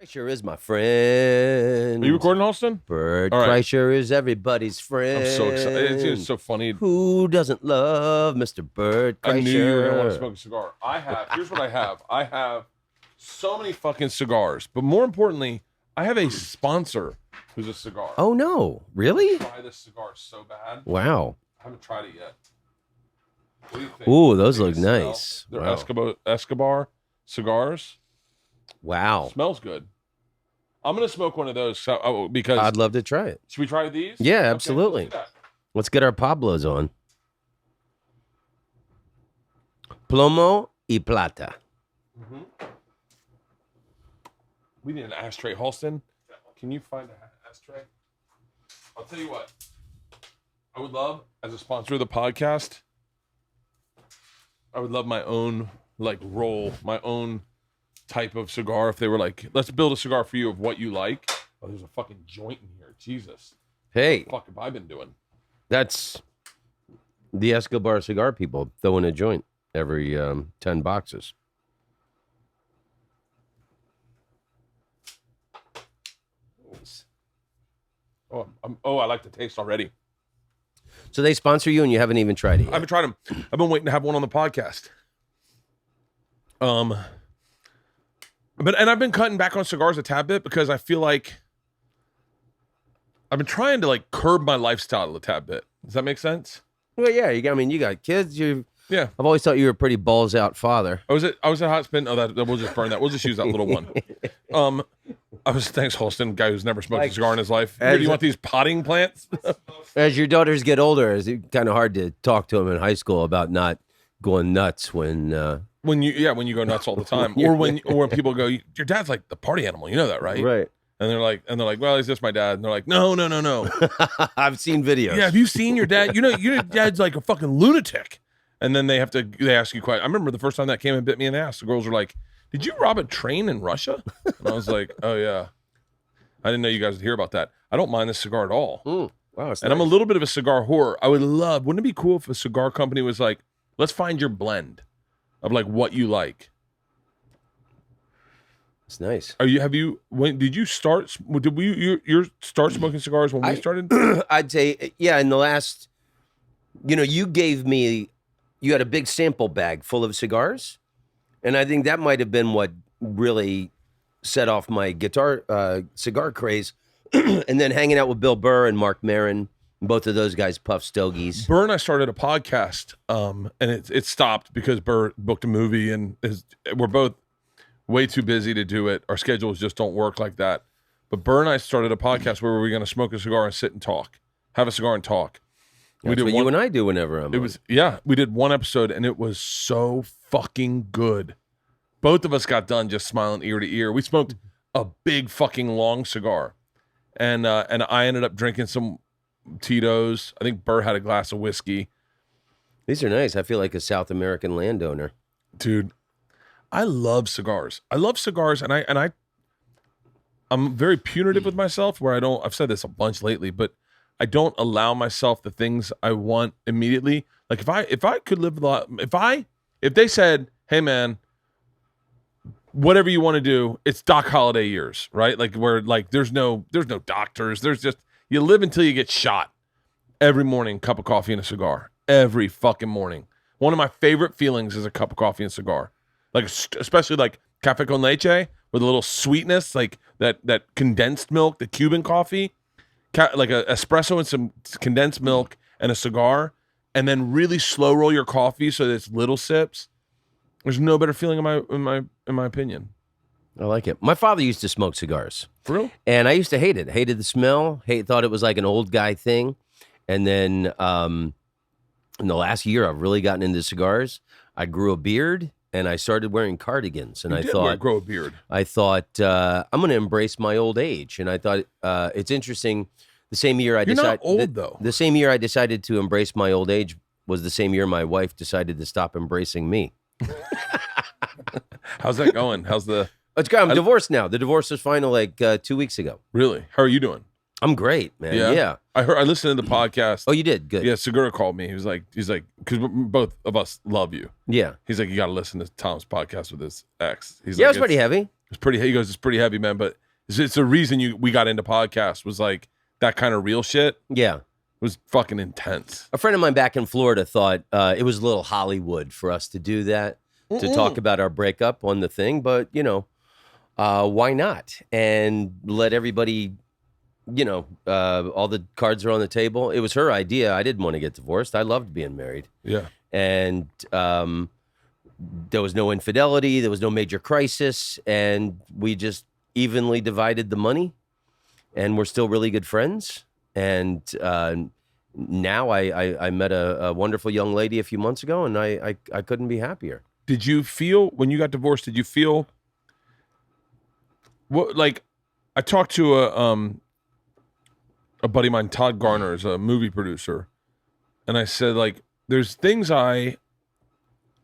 Kreischer is my friend. Are you recording, Austin? Bert All right. Kreischer is everybody's friend. I'm so excited. It's just so funny. Who doesn't love Mr. Bert Kreischer? I knew you were going to want to smoke a cigar. Here's what I have. I have so many fucking cigars. But more importantly, I have a sponsor who's a cigar. Oh, no. Really? Try this cigar so bad. Wow. I haven't tried it yet. What do you think? Ooh, those look nice. They're Wow. Escobar cigars. Wow. Smells good. I'm going to smoke one of those because... I'd love to try it. Should we try these? Yeah, Okay, absolutely. let's do that. Let's get our Pablos on. Plomo y plata. Mm-hmm. We need an ashtray. Halston, can you find an ashtray? I'll tell you what. I would love, as a sponsor of the podcast, I would love my own, roll, my own type of cigar. If they were like, let's build a cigar for you of what you like. Oh, there's a fucking joint in here. Jesus. Hey. What the fuck have I been doing? That's the Escobar cigar people throwing a joint every 10 boxes. Oh, I like the taste already. So they sponsor you and you haven't even tried it yet. I haven't tried them. I've been waiting to have one on the podcast. But I've been cutting back on cigars a tad bit because I feel like I've been trying to curb my lifestyle a tad bit. Does that make sense? Well, yeah. You got kids. Yeah. I've always thought you were a pretty balls out father. I was at Hot Spin. Oh, that we'll just burn that. We'll just use that little one. Thanks, Holston, guy who's never smoked a cigar in his life. Here, do you want these potting plants? As your daughters get older, it's kind of hard to talk to them in high school about not going nuts when you go nuts all the time, or when people go, your dad's like the party animal. You know that, right? Right. And they're like, well, he's just my dad. And they're like, no. I've seen videos. Yeah, have you seen your dad? Your dad's like a fucking lunatic. And then they ask you questions. I remember the first time that came and bit me in the ass. The girls were like, did you rob a train in Russia? And I was like, oh yeah. I didn't know you guys would hear about that. I don't mind this cigar at all. Wow, and I'm a little bit of a cigar whore. Wouldn't it be cool if a cigar company was like, let's find your blend of what you like. It's nice. Did you start smoking cigars when we started? I'd say, yeah, in the last, you had a big sample bag full of cigars. And I think that might have been what really set off my cigar craze. And then hanging out with Bill Burr and Mark Maron, both of those guys puff stogies. Burr and I started a podcast, and it stopped because Burr booked a movie, and we're both way too busy to do it. Our schedules just don't work like that. But Burr and I started a podcast where we were going to smoke a cigar and sit and talk, have a cigar and talk. That's what you and I do whenever I'm on. We did one episode, and it was so fucking good. Both of us got done just smiling ear to ear. We smoked a big fucking long cigar, and I ended up drinking some Tito's. I think Bert had a glass of whiskey. These are nice. I feel like a South American landowner. Dude, I love cigars. And I'm very punitive with myself where I've said this a bunch lately, but I don't allow myself the things I want immediately. Like if I could live if they said, hey man, whatever you want to do, it's Doc Holliday years, right? Where there's no doctors. There's just, you live until you get shot. Every morning, cup of coffee and a cigar. Every fucking morning. One of my favorite feelings is a cup of coffee and cigar. Especially cafe con leche with a little sweetness, that condensed milk, the Cuban coffee, like a espresso and some condensed milk and a cigar, and then really slow roll your coffee so that it's little sips. There's no better feeling in my opinion. I like it. My father used to smoke cigars. For real? And I used to hate it. Hated the smell. Thought it was like an old guy thing. And then in the last year, I've really gotten into cigars. I grew a beard and I started wearing cardigans. And I thought, grow a beard. I thought I'm going to embrace my old age. And I thought it's interesting. The same year You're not old though. The same year I decided to embrace my old age was the same year my wife decided to stop embracing me. How's that going? It's good. I'm divorced now. The divorce was final 2 weeks ago. Really? How are you doing? I'm great, man. Yeah. I listened to the podcast. Oh, you did? Good. Yeah, Segura called me. He was like, because both of us love you. Yeah. He's like, you got to listen to Tom's podcast with his ex. He's it was pretty heavy. It's pretty. He goes, it's pretty heavy, man. But it's the reason we got into podcasts was like that kind of real shit Yeah. was fucking intense. A friend of mine back in Florida thought it was a little Hollywood for us to do that, to talk about our breakup on the thing. But, why not? And let everybody, all the cards are on the table. It was her idea. I didn't want to get divorced. I loved being married. Yeah. And there was no infidelity. There was no major crisis. And we just evenly divided the money. And we're still really good friends. And now I met a wonderful young lady a few months ago, and I couldn't be happier. Did you feel, when you got divorced, did you feel, what, like, I talked to a buddy of mine, Todd Garner, is a movie producer, and I said, like, there's things I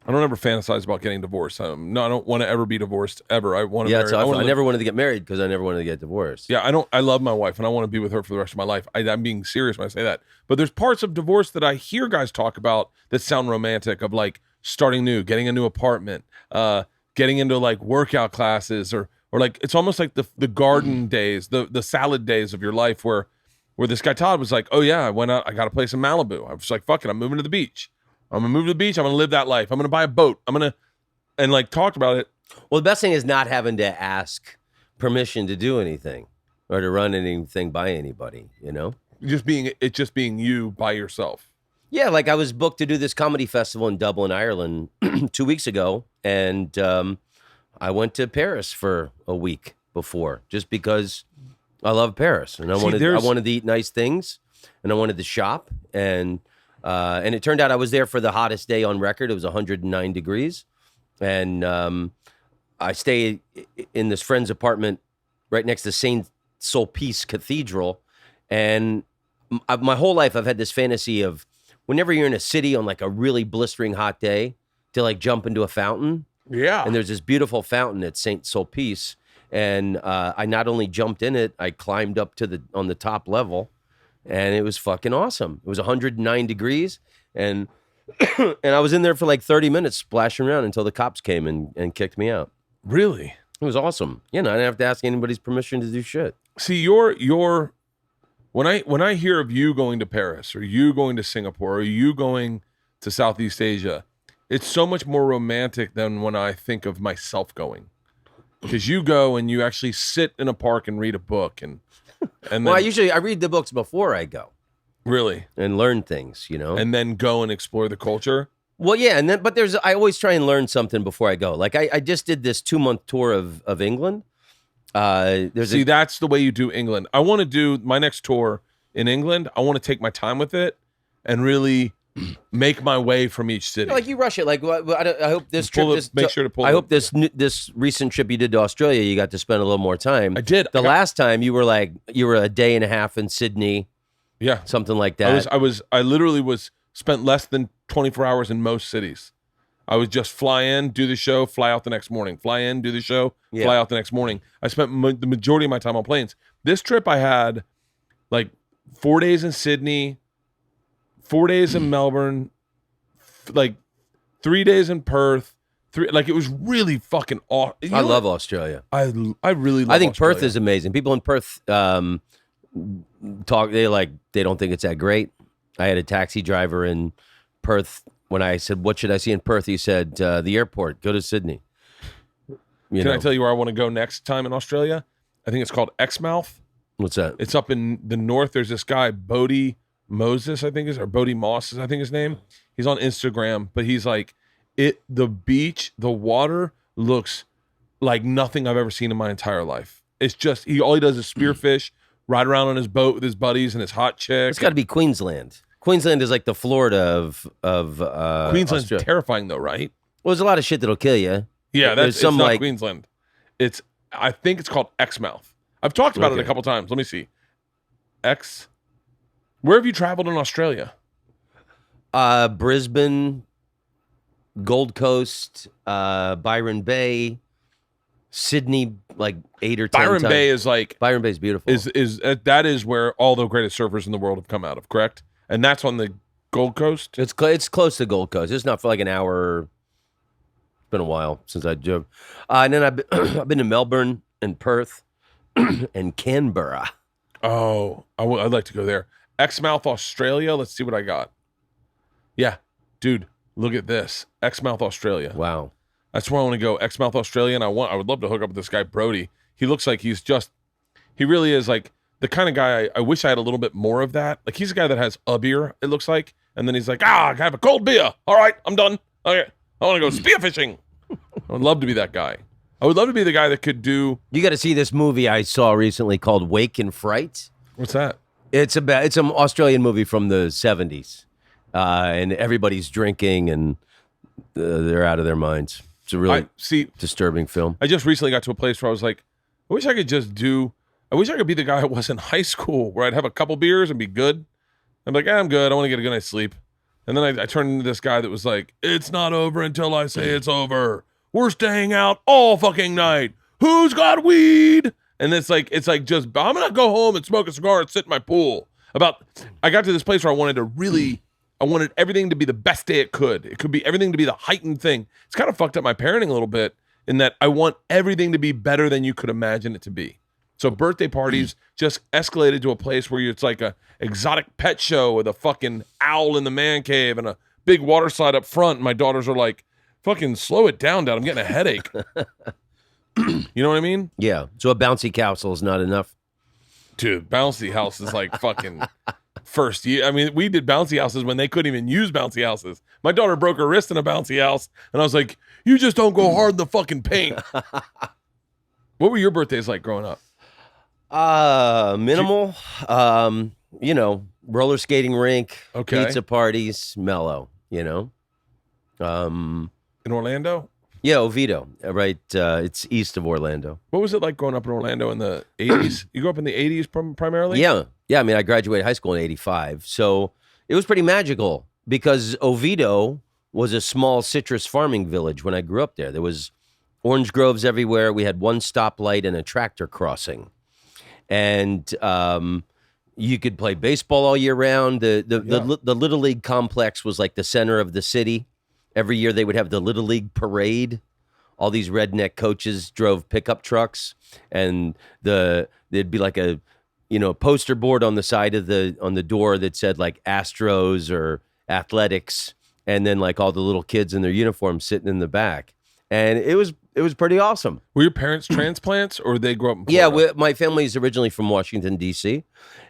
don't ever fantasize about getting divorced. I don't want to ever be divorced ever. I want to. Yeah, marry, I never wanted to get married because I never wanted to get divorced. Yeah, I love my wife and I want to be with her for the rest of my life. I'm being serious when I say that. But there's parts of divorce that I hear guys talk about that sound romantic, of like starting new, getting a new apartment, getting into like workout classes, or like it's almost like the garden days, the salad days of your life where this guy Todd was like, oh yeah, I went out, I got a place in Malibu. I was like, fuck it, I'm moving to the beach. I'm gonna move to the beach. I'm gonna live that life. I'm gonna buy a boat. And like talked about it. Well, the best thing is not having to ask permission to do anything or to run anything by anybody. Just being you by yourself. Yeah, like I was booked to do this comedy festival in Dublin, Ireland, 2 weeks ago, and I went to Paris for a week before, just because I love Paris and I wanted to eat nice things, and I wanted to shop, and it turned out I was there for the hottest day on record. It was 109 degrees. And I stayed in this friend's apartment right next to St. Sulpice Cathedral. And my whole life I've had this fantasy of whenever you're in a city on like a really blistering hot day to like jump into a fountain. Yeah. And there's this beautiful fountain at St. Sulpice. And I not only jumped in it, I climbed up on the top level. And it was fucking awesome. It was 109 degrees, and I was in there for like 30 minutes splashing around until the cops came and kicked me out. Really? It was awesome. I didn't have to ask anybody's permission to do shit. See, when I hear of you going to Paris or you going to Singapore or you going to Southeast Asia, it's so much more romantic than when I think of myself going. Because you go and you actually sit in a park and read a book and then, well, I read the books before I go. Really? And learn things, And then go and explore the culture? Well, yeah, but I always try and learn something before I go. Like I just did this 2-month tour of England. That's the way you do England. I want to do my next tour in England. I want to take my time with it and really make my way from each city. Like you rush it. Like I hope this trip. I hope this recent trip you did to Australia, you got to spend a little more time. I did. Last time you were a day and a half in Sydney. Yeah, something like that. I literally spent less than 24 hours in most cities. I would just fly in, do the show, fly out the next morning. Fly in, do the show, fly out the next morning. I spent the majority of my time on planes. This trip I had like 4 days in Sydney, 4 days in Melbourne, like 3 days in Perth. It was really fucking awesome. I love Australia. I really love I think Australia. Perth is amazing. People in Perth talk, they don't think it's that great. I had a taxi driver in Perth when I said, what should I see in Perth? He said, the airport, go to Sydney. Can I tell you where I want to go next time in Australia? I think it's called Exmouth. What's that? It's up in the north. There's this guy, Bodie Moses, I think or Bodie Moss is I think his name. He's on Instagram, but he's like, the beach, the water looks like nothing I've ever seen in my entire life. It's just all he does is spearfish, ride around on his boat with his buddies and his hot chick. It's got to be Queensland. Queensland is like the Florida of Queensland's Australia. Terrifying though, right? Well, there's a lot of shit that'll kill you. Yeah, it's not Queensland. I think it's called Exmouth. I've talked about it a couple times. Let me see. Where have you traveled in Australia? Brisbane, Gold Coast, Byron Bay, Sydney, like 8 or 10 Byron times. Bay is like Byron Bay is beautiful. That is where all the greatest surfers in the world have come out of, correct? And that's on the Gold Coast. It's close to Gold Coast. It's not for like an hour, been a while since I drove. And then I've been to Melbourne and Perth and Canberra. Oh, I'd like to go there. Exmouth, Australia. Let's see what I got. Yeah, dude, look at this. Exmouth, Australia. Wow. That's where I want to go. Exmouth, Australia. And I would love to hook up with this guy, Brody. He looks like he really is like the kind of guy I wish I had a little bit more of that. Like he's a guy that has a beer, it looks like. And then he's like, I have a cold beer. All right, I'm done. Okay, I want to go spearfishing. I would love to be that guy. I would love to be the guy that could do. You got to see this movie I saw recently called Wake and Fright. What's that? It's an Australian movie from the 70s. And everybody's drinking and they're out of their minds. It's a really disturbing film. I just recently got to a place where I was like, I wish I could be the guy I was in high school where I'd have a couple beers and be good. I'm like, I'm good. I want to get a good night's sleep. And then I turned into this guy that was like, it's not over until I say it's over. We're staying out all fucking night. Who's got weed? And it's like just, I'm going to go home and smoke a cigar and sit in my pool. I got to this place where I wanted everything to be the best day it could. It could be everything to be the heightened thing. It's kind of fucked up my parenting a little bit in that I want everything to be better than you could imagine it to be. So birthday parties just escalated to a place where it's like a exotic pet show with a fucking owl in the man cave and a big water slide up front. And my daughters are like, fucking slow it down, Dad. I'm getting a headache. You know what I mean? Yeah. So a bouncy castle is not enough? Dude, bouncy house is like fucking first year. I mean, we did bouncy houses when they couldn't even use bouncy houses. My daughter broke her wrist in a bouncy house. And I was like, you just don't go hard in the fucking paint. What were your birthdays like growing up? Minimal. Roller skating rink, pizza parties, mellow, In Orlando? Yeah, Oviedo, right? It's east of Orlando. What was it like growing up in Orlando in the 80s? You grew up in the 80s primarily? Yeah. I mean, I graduated high school in 85. So it was pretty magical because Oviedo was a small citrus farming village when I grew up there. There was orange groves everywhere. We had one stoplight and a tractor crossing. And you could play baseball all year round. The Little League complex was like the center of the city. Every year they would have the Little League parade. All these redneck coaches drove pickup trucks, and there'd be like a poster board on the side of on the door that said like Astros or Athletics, and then like all the little kids in their uniforms sitting in the back. And it was pretty awesome. Were your parents transplants or they grew up in Florida? Yeah, my family is originally from Washington, D.C.,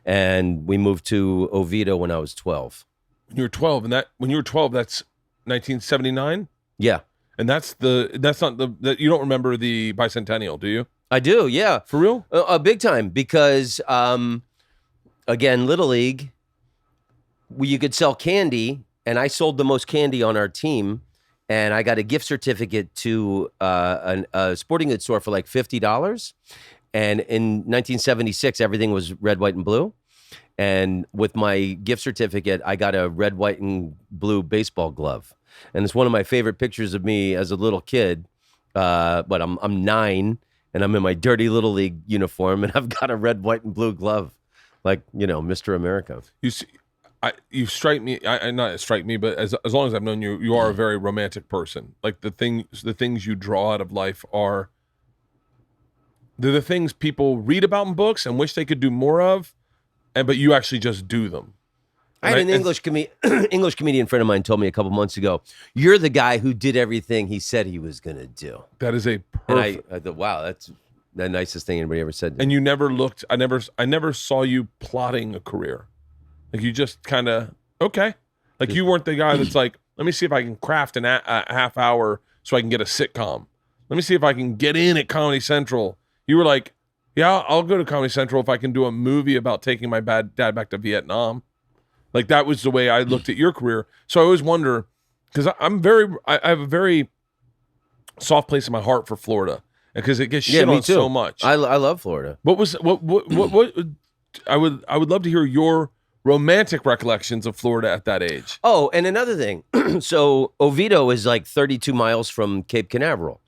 and we moved to Oviedo when I was 12. When you were 12, when you were 12, that's 1979? Yeah. And that's not you don't remember the bicentennial, do you? I do, yeah. For real? Big time, because, again, Little League, you could sell candy, and I sold the most candy on our team. And I got a gift certificate to a sporting goods store for like $50. And in 1976, everything was red, white, and blue. And with my gift certificate, I got a red, white, and blue baseball glove. And it's one of my favorite pictures of me as a little kid. But I'm 9, and I'm in my dirty Little League uniform, and I've got a red, white, and blue glove, like Mr. America. You see, you strike me. Not strike me, but as long as I've known you, you are a very romantic person. Like the things you draw out of life they're the things people read about in books and wish they could do more of, but you actually just do them. I had an English comedian friend of mine told me a couple months ago, "You're the guy who did everything he said he was going to do." That is a perfect. And I thought, wow, that's the nicest thing anybody ever said. And you never looked. I never saw you plotting a career. Like you just kind of, okay. Like you weren't the guy that's like, let me see if I can craft a half hour so I can get a sitcom. Let me see if I can get in at Comedy Central. You were like, yeah, I'll go to Comedy Central if I can do a movie about taking my dad back to Vietnam. Like that was the way I looked at your career. So I always wonder, because I have a very soft place in my heart for Florida because it gets shit on so much. I love Florida. What I would love to hear your romantic recollections of Florida at that age. Oh, and another thing. So Oviedo is like 32 miles from Cape Canaveral.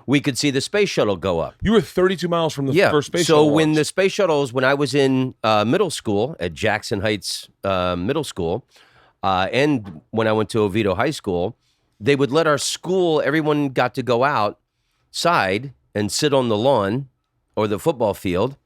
We could see the space shuttle go up. You were 32 miles from the first space shuttle. So when the space shuttles, when I was in middle school at Jackson Heights Middle School, and when I went to Oviedo High School, they would let our school, everyone got to go outside and sit on the lawn or the football field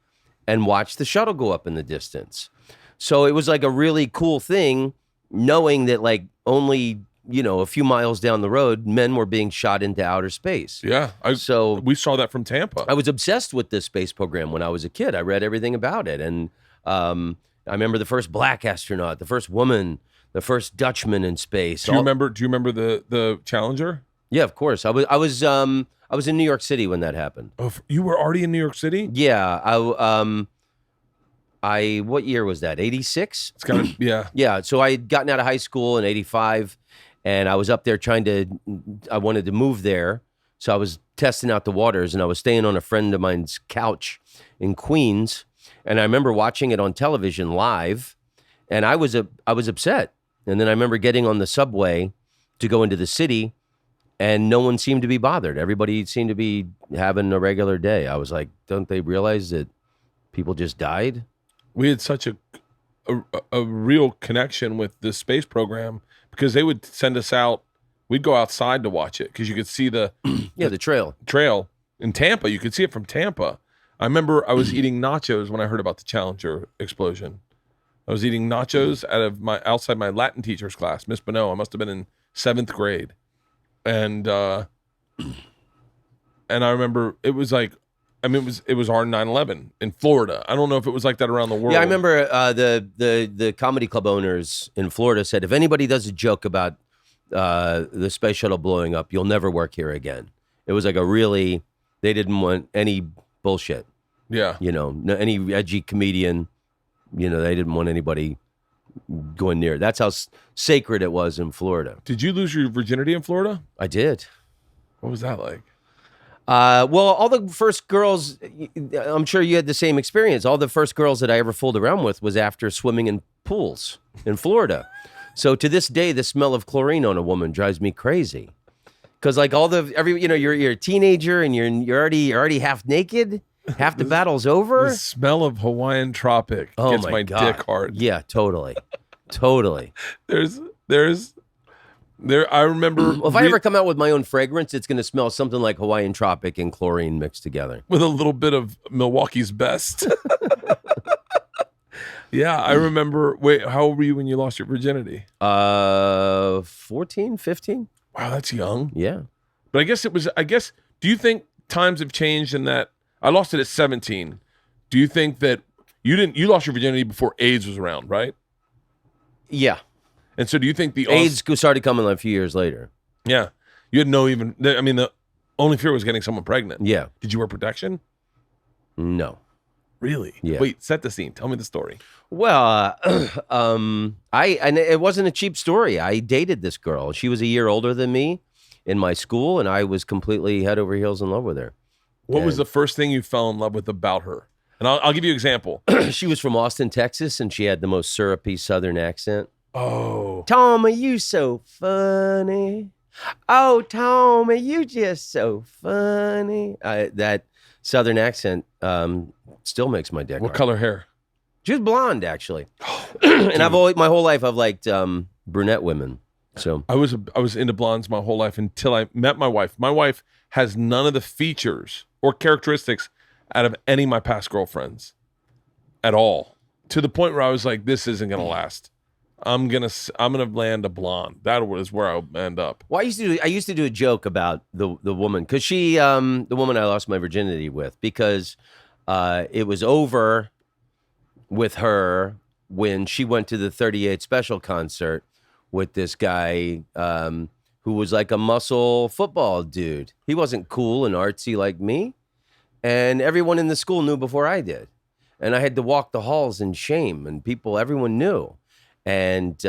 and watch the shuttle go up in the distance. So it was like a really cool thing, knowing that like only, a few miles down the road, men were being shot into outer space. Yeah. We saw that from Tampa. I was obsessed with this space program when I was a kid. I read everything about it. And I remember the first black astronaut, the first woman, the first Dutchman in space. Do you remember the Challenger? Yeah, of course. I was in New York City when that happened. Oh, you were already in New York City? Yeah. What year was that? 86? It's kind of, yeah. Yeah. So I had gotten out of high school in 85, and I was up there I wanted to move there. So I was testing out the waters, and I was staying on a friend of mine's couch in Queens. And I remember watching it on television live, and I was upset. And then I remember getting on the subway to go into the city, and no one seemed to be bothered. Everybody seemed to be having a regular day. I was like, don't they realize that people just died? We had such a real connection with the space program because they would send us out. We'd go outside to watch it because you could see the trail in Tampa. You could see it from Tampa. I remember I was eating nachos when I heard about the Challenger explosion. I was eating nachos outside my Latin teacher's class, Miss Bonneau. I must have been in 7th grade, and I remember it was like, it was our 9/11 in Florida. I don't know if it was like that around the world. Yeah, I remember the comedy club owners in Florida said, if anybody does a joke about the space shuttle blowing up, you'll never work here again. It was like they didn't want any bullshit. Yeah. Any edgy comedian, they didn't want anybody going near. That's how sacred it was in Florida. Did you lose your virginity in Florida? I did. What was that like? Well, all the first girls, I'm sure you had the same experience. All the first girls that I ever fooled around with was after swimming in pools in Florida. So to this day, the smell of chlorine on a woman drives me crazy. Because like you're a teenager and you're already half naked, half the battle's over. The smell of Hawaiian tropic gets my dick hard. Yeah, totally. I remember. Well, if I ever come out with my own fragrance, it's going to smell something like Hawaiian tropic and chlorine mixed together with a little bit of Milwaukee's best. Yeah, I remember. Wait, how old were you when you lost your virginity? 14, 15. Wow, that's young. Yeah. But I guess, do you think times have changed in that I lost it at 17? Do you think that you lost your virginity before AIDS was around, right? Yeah. And so do you think the AIDS started coming a few years later? Yeah. You had the only fear was getting someone pregnant. Yeah. Did you wear protection? No. Really? Yeah. Wait, set the scene. Tell me the story. Well, and it wasn't a cheap story. I dated this girl. She was a year older than me in my school, and I was completely head over heels in love with her. What was the first thing you fell in love with about her? And I'll give you an example. She was from Austin, Texas, and she had the most syrupy Southern accent. Oh. Tom, are you so funny? Oh, Tom, are you just so funny? That Southern accent still makes my dick What hard. color hair? She was blonde, actually. And my whole life I've liked brunette women. So I was into blondes my whole life until I met my wife. My wife has none of the features or characteristics out of any of my past girlfriends at all. To the point where I was like, this isn't gonna last. I'm gonna land a blonde. That was where I'll end up. Well, I used to do a joke about the woman, because she the woman I lost my virginity with, because it was over with her when she went to the 38 Special concert with this guy who was like a muscle football dude. He wasn't cool and artsy like me, and everyone in the school knew before I did, and I had to walk the halls in shame, and everyone knew. And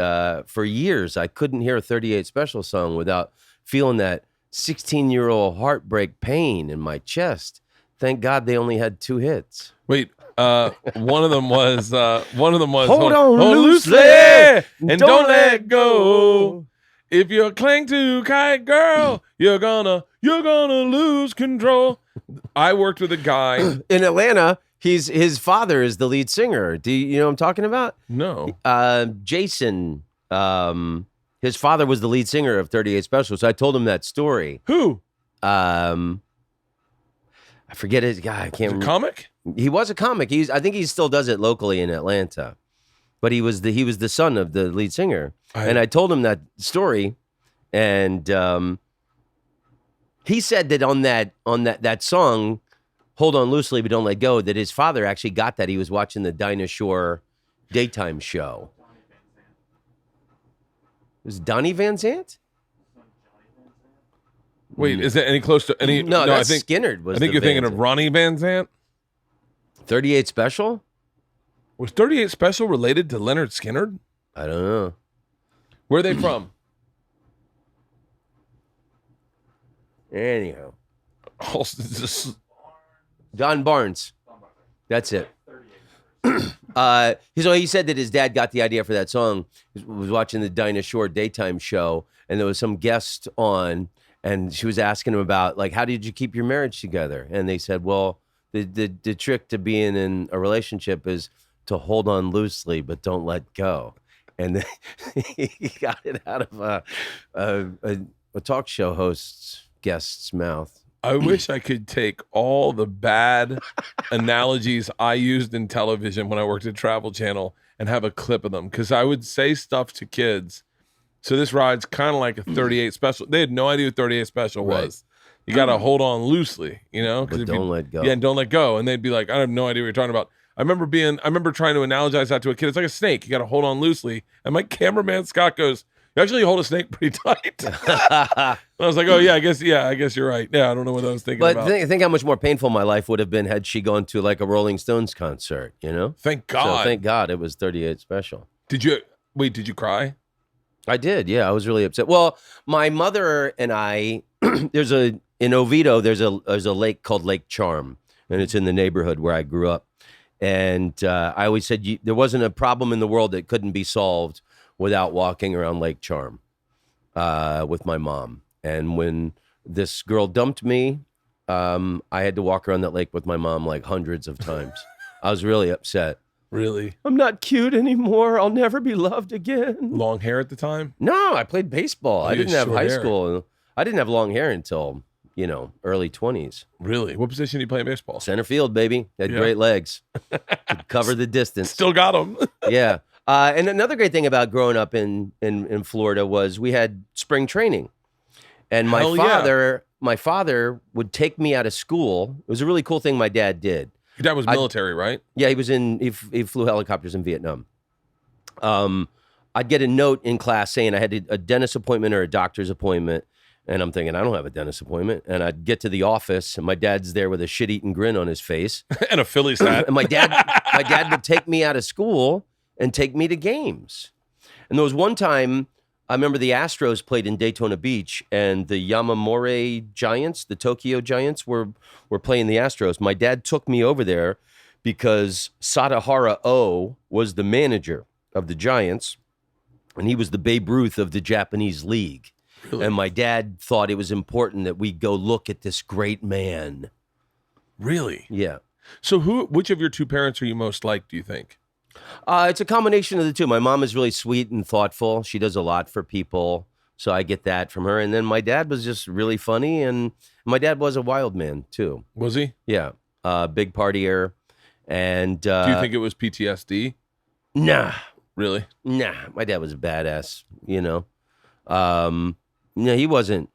for years, I couldn't hear a 38 Special song without feeling that 16-year-old heartbreak pain in my chest. Thank God they only had 2 hits. Wait, one of them was Hold on loosely and don't let go. If you cling too tight, girl, you're gonna lose control. I worked with a guy in Atlanta. His father is the lead singer. Do you know what I'm talking about? No. Jason, his His father was the lead singer of 38 Special, so I told him that story. Who? I forget his guy. I can't. A comic? He was a comic. I think he still does it locally in Atlanta, but he was the son of the lead singer, and I told him that story, and he said that on that song, "Hold On Loosely But Don't Let Go," that his father actually got that. He was watching the Dinah Shore daytime show. It was Donnie Van Zant? Wait, is that any close to any? No, that's I think Skinnerd. Was I think the you're thinking Van of Zant. Ronnie Van Zant. 38 Special? Was 38 Special related to Leonard Skinnerd? I don't know. Where are they from? Anyhow, Oh, just- Don Barnes. That's it. So he said that his dad got the idea for that song. He was watching the Dinah Shore daytime show, and there was some guest on, and she was asking him about, like, how did you keep your marriage together? And they said, well, the trick to being in a relationship is to hold on loosely but don't let go. And then he got it out of a talk show host's guest's mouth. I wish I could take all the bad analogies I used in television when I worked at Travel Channel and have a clip of them, because I would say stuff to kids. So this ride's kind of like a 38 Special. They had no idea what 38 Special was. You got to hold on loosely, you know? But don't let go. Yeah, and don't let go. And they'd be like, I have no idea what you're talking about. I remember trying to analogize that to a kid. It's like a snake. You got to hold on loosely. And my cameraman, Scott, goes, you actually hold a snake pretty tight. I was like, oh, yeah, I guess you're right. Yeah, I don't know what I was thinking about. But think how much more painful my life would have been had she gone to like a Rolling Stones concert, you know? Thank God. So thank God it was 38 Special. Did you cry? I did, yeah. I was really upset. Well, my mother and I, in Oviedo, there's a lake called Lake Charm, and it's in the neighborhood where I grew up. And I always said there wasn't a problem in the world that couldn't be solved without walking around Lake Charm with my mom. And when this girl dumped me, I had to walk around that lake with my mom like hundreds of times. I was really upset. Really? I'm not cute anymore. I'll never be loved again. Long hair at the time? No, I played baseball. I You didn't had have short high hair. school. I didn't have long hair until, early 20s. Really? What position do you play in baseball? Center field, baby. Had Yeah. great legs. Could cover the distance. Still got them. Yeah. And another great thing about growing up in Florida was we had spring training. And my Hell yeah. father would take me out of school. It was a really cool thing my dad did. Your dad was military, right? Yeah, he flew helicopters in Vietnam. I'd get a note in class saying I had a dentist appointment or a doctor's appointment. And I'm thinking, I don't have a dentist appointment. And I'd get to the office, and my dad's there with a shit-eating grin on his face. And a Phillies hat. And my dad would take me out of school and take me to games. And there was one time, I remember the Astros played in Daytona Beach, and the Yamamori Giants, the Tokyo Giants, were playing the Astros. My dad took me over there because Sadahara O was the manager of the Giants, and he was the Babe Ruth of the Japanese League. Really? And my dad thought it was important that we go look at this great man. Really? Yeah. So which of your two parents are you most like, do you think? It's a combination of the two. My mom is really sweet and thoughtful. She does a lot for people. So I get that from her. And then my dad was just really funny. And my dad was a wild man, too. Was he? Yeah. Big partier. And Do you think it was PTSD? Nah. Really? Nah. My dad was a badass, No, he wasn't.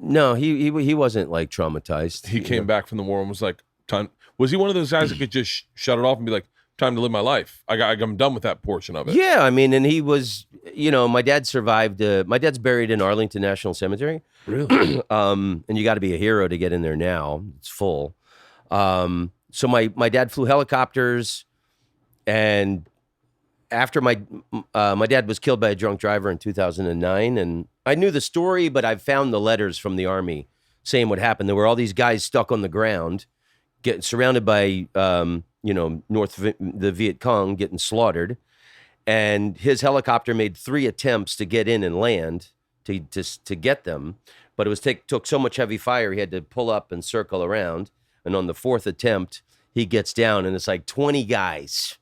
No, he wasn't like traumatized. He came back from the war and was like, time. Was he one of those guys that could just shut it off and be like, time to live my life? I'm done with that portion of it. Yeah, I mean, and he was, my dad survived. My dad's buried in Arlington National Cemetery. Really? And you got to be a hero to get in there now. It's full. So my dad flew helicopters, and after my dad was killed by a drunk driver in 2009, and I knew the story, but I found the letters from the Army saying what happened. There were all these guys stuck on the ground, getting surrounded by the Viet Cong, getting slaughtered, and his helicopter made 3 attempts to get in and land to get them, but it took so much heavy fire he had to pull up and circle around, and on the 4th attempt he gets down, and it's like 20 guys.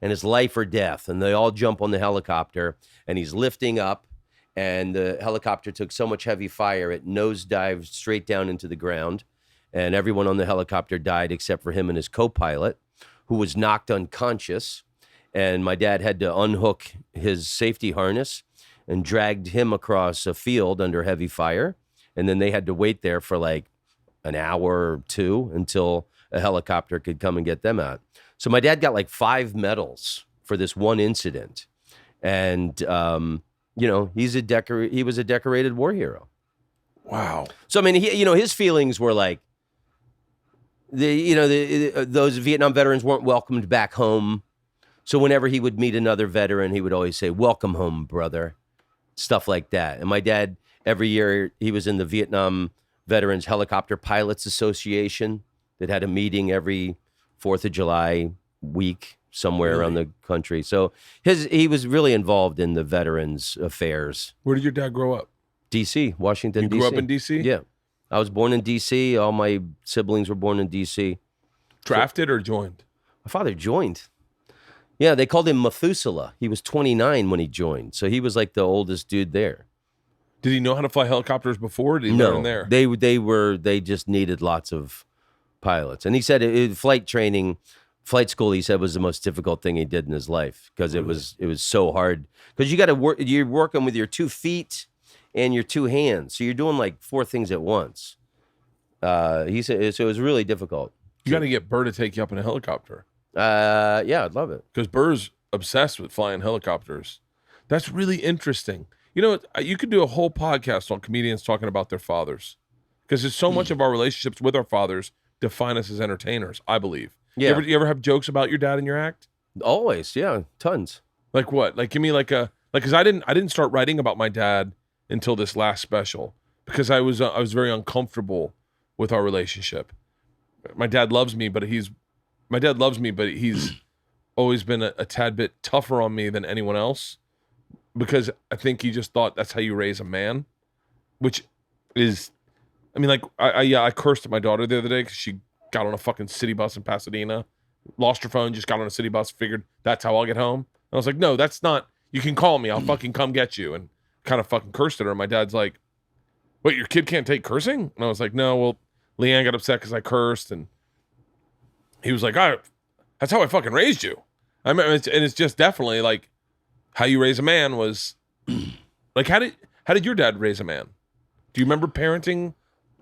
and it's life or death. And they all jump on the helicopter, and he's lifting up, and the helicopter took so much heavy fire, it nosedived straight down into the ground. And everyone on the helicopter died except for him and his co-pilot, who was knocked unconscious. And my dad had to unhook his safety harness and dragged him across a field under heavy fire. And then they had to wait there for like an hour or two until a helicopter could come and get them out. So my dad got like 5 medals for this one incident. And, you know, he was a decorated war hero. Wow. So, I mean, his feelings were like, those Vietnam veterans weren't welcomed back home. So whenever he would meet another veteran, he would always say, "Welcome home, brother." Stuff like that. And my dad, every year, he was in the Vietnam Veterans Helicopter Pilots Association that had a meeting every 4th of July week somewhere around the country. So he was really involved in the veterans affairs. Where did your dad grow up? D.C., Washington, D.C. You grew up in D.C.? Yeah. I was born in D.C. All my siblings were born in D.C. Drafted or joined? My father joined. Yeah, they called him Methuselah. He was 29 when he joined. So he was like the oldest dude there. Did he know how to fly helicopters before? Or did he learn there? They just needed lots of pilots. And he said flight school, he said, was the most difficult thing he did in his life because it was so hard. Because you got to work, you're working with your 2 feet and your 2 hands. So you're doing like 4 things at once. He said, so it was really difficult. You got to get Bert to take you up in a helicopter. Yeah, I'd love it. Because Bert's obsessed with flying helicopters. That's really interesting. You know, you could do a whole podcast on comedians talking about their fathers. Because there's so much of our relationships with our fathers define us as entertainers, I believe. Yeah. You ever have jokes about your dad in your act? Always, yeah, tons. Like what? Like give me because I didn't start writing about my dad until this last special because I was very uncomfortable with our relationship. My dad loves me, but he's always been a tad bit tougher on me than anyone else because I think he just thought that's how you raise a man, which is, I mean, like I cursed at my daughter the other day because she got on a fucking city bus in Pasadena, lost her phone, just got on a city bus, figured that's how I'll get home. And I was like, no, that's not, you can call me, I'll fucking come get you, and kind of fucking cursed at her. And my dad's like, wait, your kid can't take cursing? And I was like, no, well, Leanne got upset because I cursed, and he was like, that's how I fucking raised you. I mean, it's just definitely like how you raise a man was like, how did your dad raise a man? Do you remember parenting?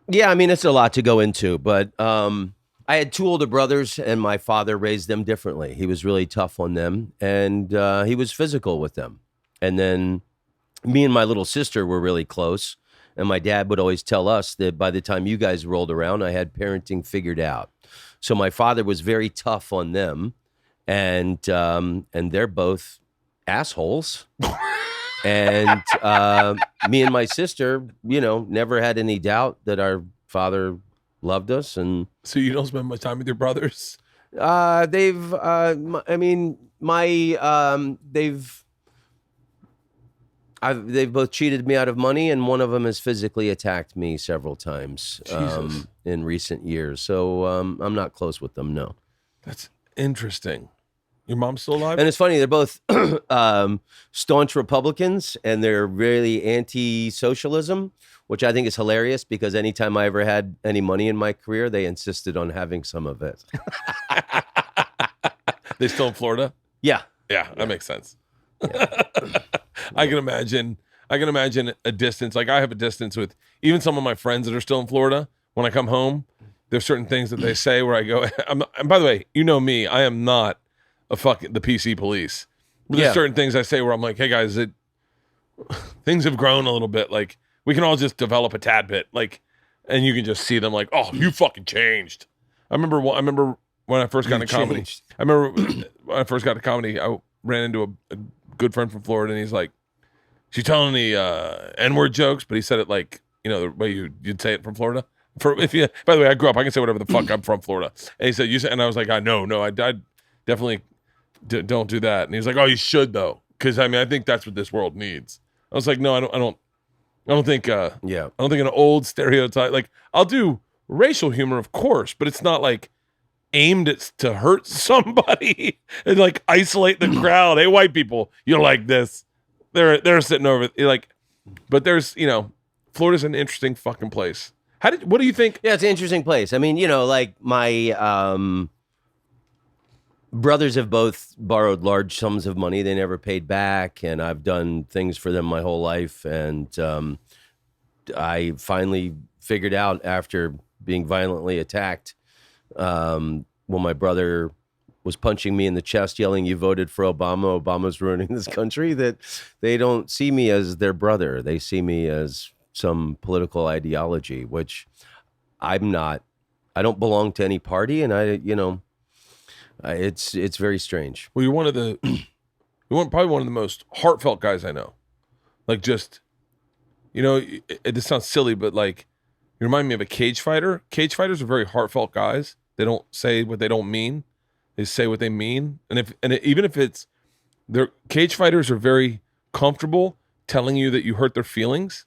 Yeah, I mean, it's a lot to go into, but I had 2 older brothers, and my father raised them differently. He was really tough on them, and he was physical with them. And then me and my little sister were really close, and my dad would always tell us that by the time you guys rolled around, I had parenting figured out. So my father was very tough on them, and they're both assholes. And me and my sister, never had any doubt that our father loved us. And so you don't spend much time with your brothers? They've both cheated me out of money, and one of them has physically attacked me several times in recent years. So I'm not close with them, no. That's interesting. Your mom's still alive? And it's funny, they're both staunch Republicans, and they're really anti-socialism, which I think is hilarious because anytime I ever had any money in my career, they insisted on having some of it. They still in Florida? Yeah. Yeah, that makes sense. Yeah. I can imagine a distance. Like I have a distance with even some of my friends that are still in Florida. When I come home, there's certain things that they say where I go, and by the way, you know me, I am not the PC police. But there's certain things I say where I'm like, hey guys, things have grown a little bit. Like we can all just develop a tad bit. Like, and you can just see them like, oh, you fucking changed. I remember when I first got into comedy. I ran into a good friend from Florida, and he's like, she's telling the N-word jokes, but he said it like, the way you'd say it from Florida. By the way, I grew up, I can say whatever the fuck, I'm from Florida. And he said, and I was like, I definitely don't do that. And he was like, oh, you should though. Cause I think that's what this world needs. I was like, no, I don't think an old stereotype, like I'll do racial humor, of course, but it's not like aimed it to hurt somebody and like isolate the crowd. Hey, white people, you're like this. They're sitting over like, but there's, Florida's an interesting fucking place. What do you think? Yeah, it's an interesting place. I mean, like my brothers have both borrowed large sums of money they never paid back, and I've done things for them my whole life. And I finally figured out after being violently attacked when my brother was punching me in the chest, yelling, "You voted for Obama. Obama's ruining this country," that they don't see me as their brother. They see me as some political ideology, which I'm not. I don't belong to any party, and it's very strange. Well, you're probably one of the most heartfelt guys I know. Like, just, this sounds silly, but like, you remind me of a cage fighter. Cage fighters are very heartfelt guys. They don't say what they don't mean. They say what they mean. Even if it's, their cage fighters are very comfortable telling you that you hurt their feelings.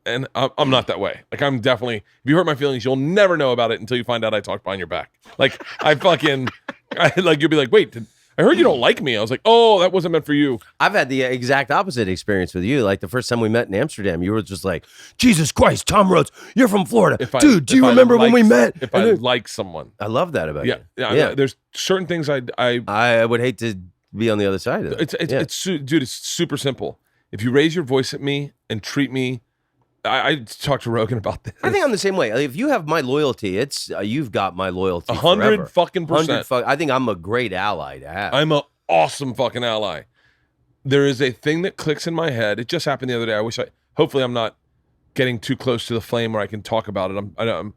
And I'm not that way. Like, I'm definitely, if you hurt my feelings, you'll never know about it until you find out I talked behind your back. Like, you'll be like, wait, I heard you don't like me. I was like, oh, that wasn't meant for you. I've had the exact opposite experience with you. Like the first time we met in Amsterdam, you were just like, Jesus Christ, Tom Rhodes, you're from Florida. Dude, do you remember when we met? If I like someone. I love that about you. Yeah. There's certain things I would hate to be on the other side of it. It's super simple. If you raise your voice at me and treat me, I talked to Rogan about this. I think I'm the same way. If you have my loyalty, it's you've got my loyalty. 100 fucking percent. I think I'm a great ally to have. I'm an awesome fucking ally. There is a thing that clicks in my head. It just happened the other day. Hopefully I'm not getting too close to the flame where I can talk about it.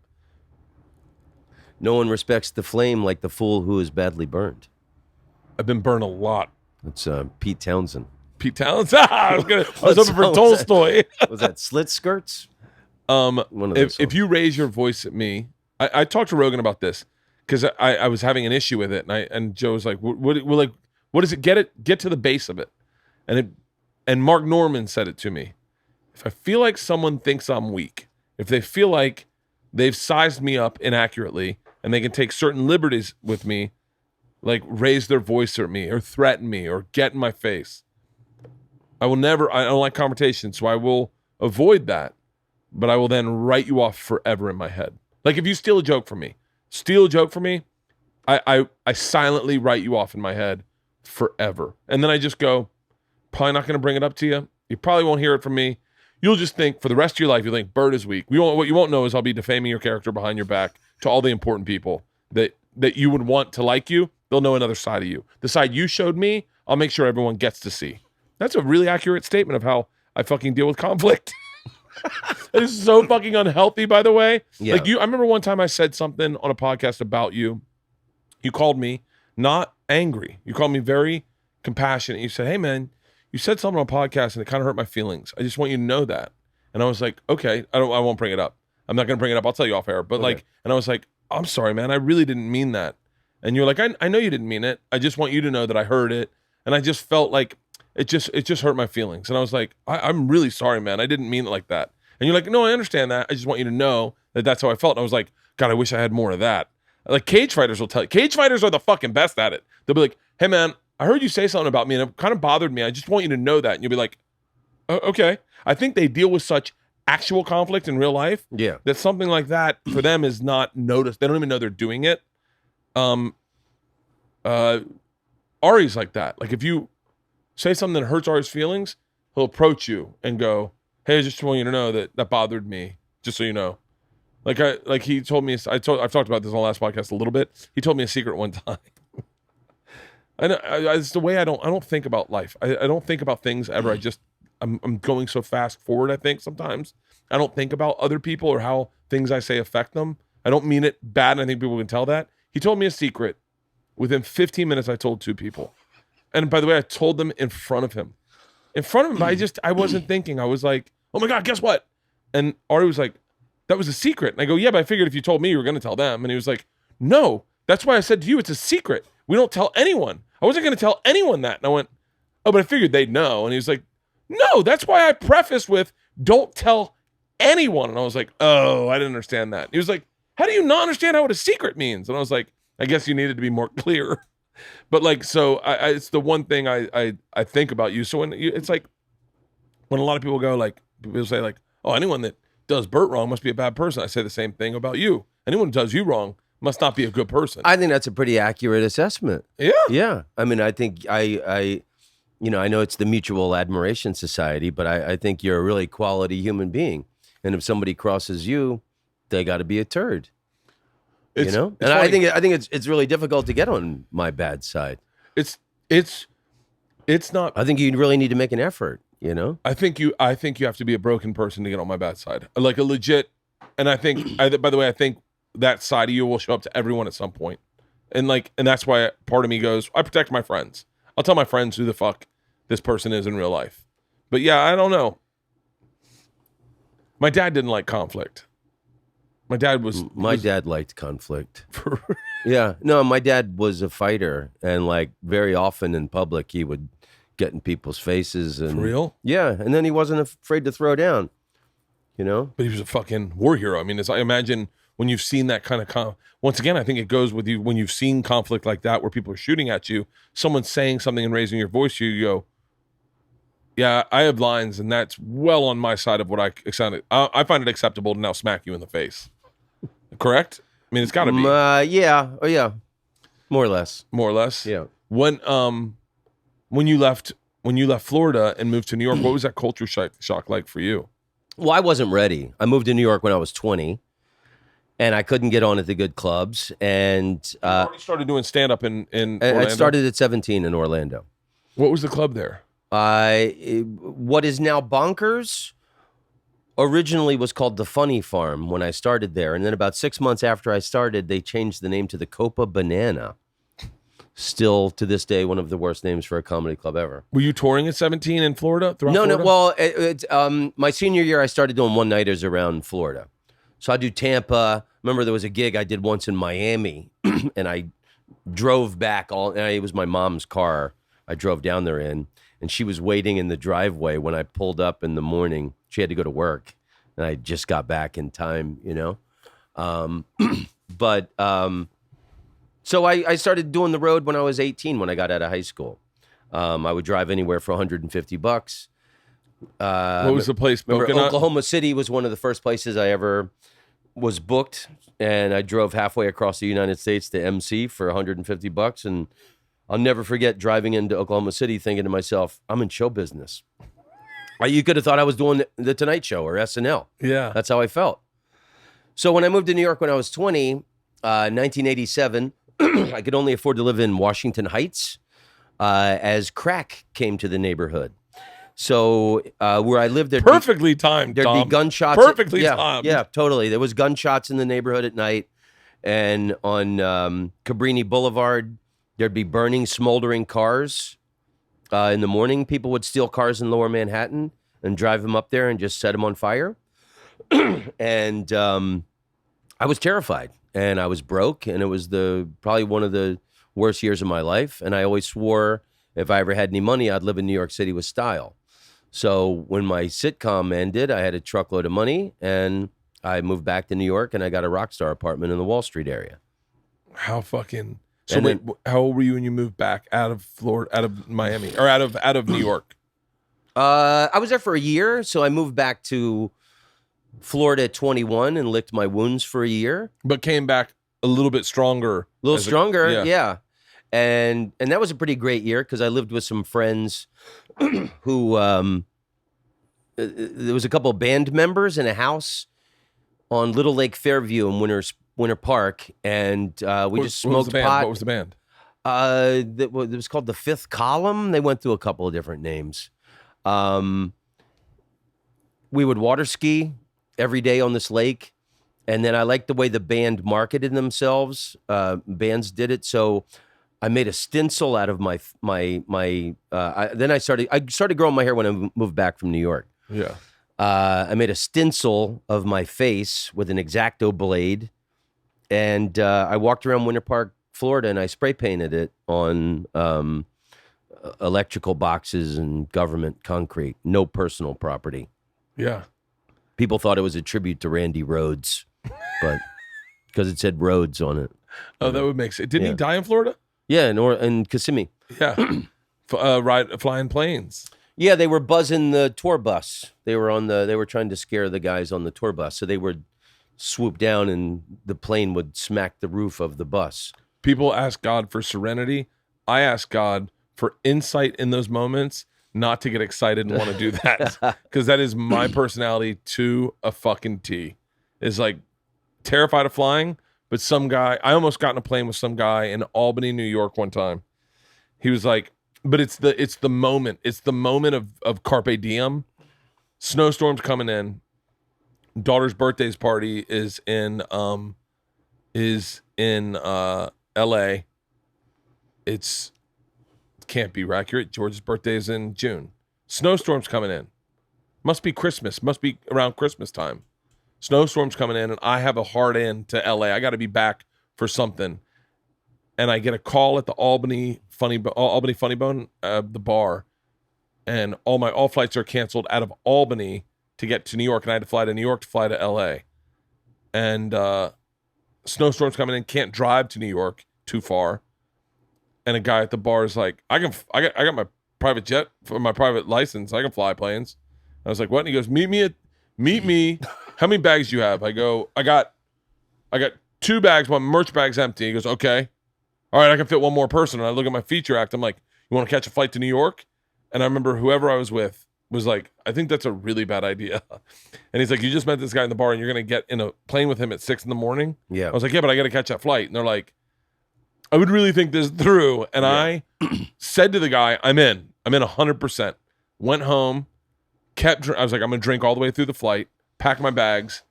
No one respects the flame like the fool who is badly burned. I've been burned a lot. It's Pete Townsend. Pete Townsend. I was hoping for Tolstoy. Was that Slit Skirts? If you raise your voice at me, I talked to Rogan about this because I was having an issue with it, and Joe was like, "What is it? Get to the base of it." And Mark Norman said it to me. If I feel like someone thinks I'm weak, if they feel like they've sized me up inaccurately, and they can take certain liberties with me, like raise their voice at me or threaten me or get in my face, I don't like confrontation, so I will avoid that, but I will then write you off forever in my head. Like if you steal a joke from me, I silently write you off in my head forever. And then I just go, probably not going to bring it up to you. You probably won't hear it from me. You'll just think for the rest of your life, you'll think Bert is weak. What you won't know is I'll be defaming your character behind your back to all the important people that you would want to like you. They'll know another side of you. The side you showed me, I'll make sure everyone gets to see. That's a really accurate statement of how I fucking deal with conflict. It is so fucking unhealthy, by the way. Yeah. Like I remember one time I said something on a podcast about you. You called me not angry. You called me very compassionate. You said, "Hey man, you said something on a podcast and it kind of hurt my feelings. I just want you to know that." And I was like, "Okay, I won't bring it up. I'm not going to bring it up. I'll tell you off air." But okay. and I was like, "I'm sorry, man. I really didn't mean that." And you're like, I know you didn't mean it. I just want you to know that I heard it. And I just felt like it just hurt my feelings. And I was like, I'm really sorry, man. I didn't mean it like that. And you're like, "No, I understand that. I just want you to know that that's how I felt." And I was like, God, I wish I had more of that. Like cage fighters will tell you. Cage fighters are the fucking best at it. They'll be like, "Hey man, I heard you say something about me and it kind of bothered me. I just want you to know that." And you'll be like, "Oh, okay." I think they deal with such actual conflict in real life. Yeah. That something like that for them is not noticed. They don't even know they're doing it. Ari's like that. Like if you say something that hurts Ari's feelings, he'll approach you and go, "Hey, I just want you to know that bothered me, just so you know." Like he told me, I've talked about this on the last podcast a little bit. He told me a secret one time. I know it's the way I don't think about life. I don't think about things ever. I'm going so fast forward. I think sometimes I don't think about other people or how things I say affect them. I don't mean it bad, and I think people can tell that. He told me a secret. Within 15 minutes, I told 2 people. And by the way, I told them in front of him. But I wasn't thinking. I was like, "Oh my God, guess what?" And Ari was like, "That was a secret." And I go, "Yeah, but I figured if you told me, you were going to tell them." And he was like, "No, that's why I said to you, it's a secret. We don't tell anyone. I wasn't going to tell anyone that." And I went, "Oh, but I figured they'd know." And he was like, "No, that's why I prefaced with, don't tell anyone." And I was like, "Oh, I didn't understand that." He was like, "How do you not understand what a secret means?" And I was like, I guess you needed to be more clear. But like, so it's the one thing I think about you. So it's like when a lot of people go like, people say like, oh, anyone that does Bert wrong must be a bad person. I say the same thing about you. Anyone who does you wrong must not be a good person. I think that's a pretty accurate assessment. Yeah. Yeah. I mean, I think I know it's the Mutual Admiration Society, but I think you're a really quality human being. And if somebody crosses you, they got to be a turd. It's and funny. I think it's really difficult to get on my bad side. It's not. I think you really need to make an effort. I think you have to be a broken person to get on my bad side, like a legit. And I think, by the way, I think that side of you will show up to everyone at some point. And that's why part of me goes, I protect my friends. I'll tell my friends who the fuck this person is in real life. But yeah, I don't know. My dad didn't like conflict. My dad dad liked conflict. Yeah. No, my dad was a fighter, and like very often in public he would get in people's faces. And for real? Yeah, and then he wasn't afraid to throw down, But he was a fucking war hero. I mean, I imagine when you've seen that kind of once again, I think it goes with you when you've seen conflict like that where people are shooting at you, someone saying something and raising your voice, you go, yeah, I have lines, and that's well on my side of what I find it acceptable to now smack you in the face. Correct? I mean, it's got to be. Yeah. Oh, yeah. More or less. More or less. Yeah. When you left Florida and moved to New York, what was that culture shock like for you? Well, I wasn't ready. I moved to New York when I was 20, and I couldn't get on at the good clubs. And you already started doing stand up in Orlando? I started at 17 in Orlando. What was the club there? What is now Bonkers originally was called the Funny Farm when I started there. And then about 6 months after I started, they changed the name to the Copa Banana. Still to this day, one of the worst names for a comedy club ever. Were you touring at 17 in Florida? No. Well, my senior year, I started doing one-nighters around Florida. So I do Tampa. Remember, there was a gig I did once in Miami, and I drove back and it was my mom's car I drove down there in, and she was waiting in the driveway when I pulled up in the morning. She had to go to work, and I just got back in time, So I started doing the road when I was 18, when I got out of high school. I would drive anywhere for $150. What was the place? Oklahoma City was one of the first places I ever was booked, and I drove halfway across the United States to MC for $150. And I'll never forget driving into Oklahoma City thinking to myself, I'm in show business. You could have thought I was doing the Tonight Show or SNL. Yeah. That's how I felt. So when I moved to New York when I was 20, 1987, I could only afford to live in Washington Heights as crack came to the neighborhood. So where I lived, there'd perfectly timed. There'd Tom. be gunshots. Perfectly timed. Yeah, totally. There was gunshots in the neighborhood at night, and on Cabrini Boulevard, there'd be burning, smoldering cars. In the morning, people would steal cars in Lower Manhattan and drive them up there and just set them on fire. And I was terrified, and I was broke, and it was probably one of the worst years of my life. And I always swore if I ever had any money, I'd live in New York City with style. So when my sitcom ended, I had a truckload of money, and I moved back to New York, and I got a Rockstar apartment in the Wall Street area. How fucking... So wait, how old were you when you moved back out of Florida, out of Miami, or out of New York? I was there for a year, so I moved back to Florida at 21 and licked my wounds for a year. But came back a little bit stronger. A little stronger, yeah. And that was a pretty great year because I lived with some friends who there was a couple of band members in a house on Little Lake Fairview in Winter Park, and we just smoked pot. What was the band? It was called The Fifth Column. They went through a couple of different names. We would water ski every day on this lake, and then I liked the way the band marketed themselves. Bands did it, so I made a stencil out of then I started growing my hair when I moved back from New York. Yeah. I made a stencil of my face with an X-Acto blade, and I walked around Winter Park, Florida, and I spray painted it on electrical boxes and government concrete. No personal property. Yeah. People thought it was a tribute to Randy Rhodes, but because it said Rhodes on it. Oh, that would make sense. Didn't he die in Florida? Yeah, in Kissimmee. Yeah. Flying planes. Yeah, they were buzzing the tour bus. They were trying to scare the guys on the tour bus. So they would swoop down and the plane would smack the roof of the bus. People ask God for serenity. I ask God for insight in those moments, not to get excited and want to do that. Because that is my personality to a fucking T. Is like terrified of flying, but some guy, I almost got in a plane with some guy in Albany, New York one time. He was like, but it's the moment. It's the moment of Carpe Diem. Snowstorms coming in. Daughter's birthday's party is in LA. It can't be accurate. George's birthday is in June. Snowstorms coming in. Must be Christmas. Must be around Christmas time. Snowstorms coming in, and I have a hard end to LA. I got to be back for something. And I get a call at the Albany Funny Bone, the bar, and all flights are canceled out of Albany to get to New York, and I had to fly to New York to fly to LA. And snowstorms coming in, can't drive to New York too far. And a guy at the bar is like, I got my private jet for my private license. I can fly planes. I was like, what? And he goes, meet me. How many bags do you have? I go, I got 2 bags. My merch bag's empty. He goes, okay. All right, I can fit one more person. And I look at my feature act. I'm like, you want to catch a flight to New York? And I remember whoever I was with was like, I think that's a really bad idea. And he's like, you just met this guy in the bar and you're going to get in a plane with him at 6 a.m? Yeah. I was like, yeah, but I got to catch that flight. And they're like, I would really think this through. And I said to the guy, I'm in 100%. Went home, I was like, I'm going to drink all the way through the flight, pack my bags.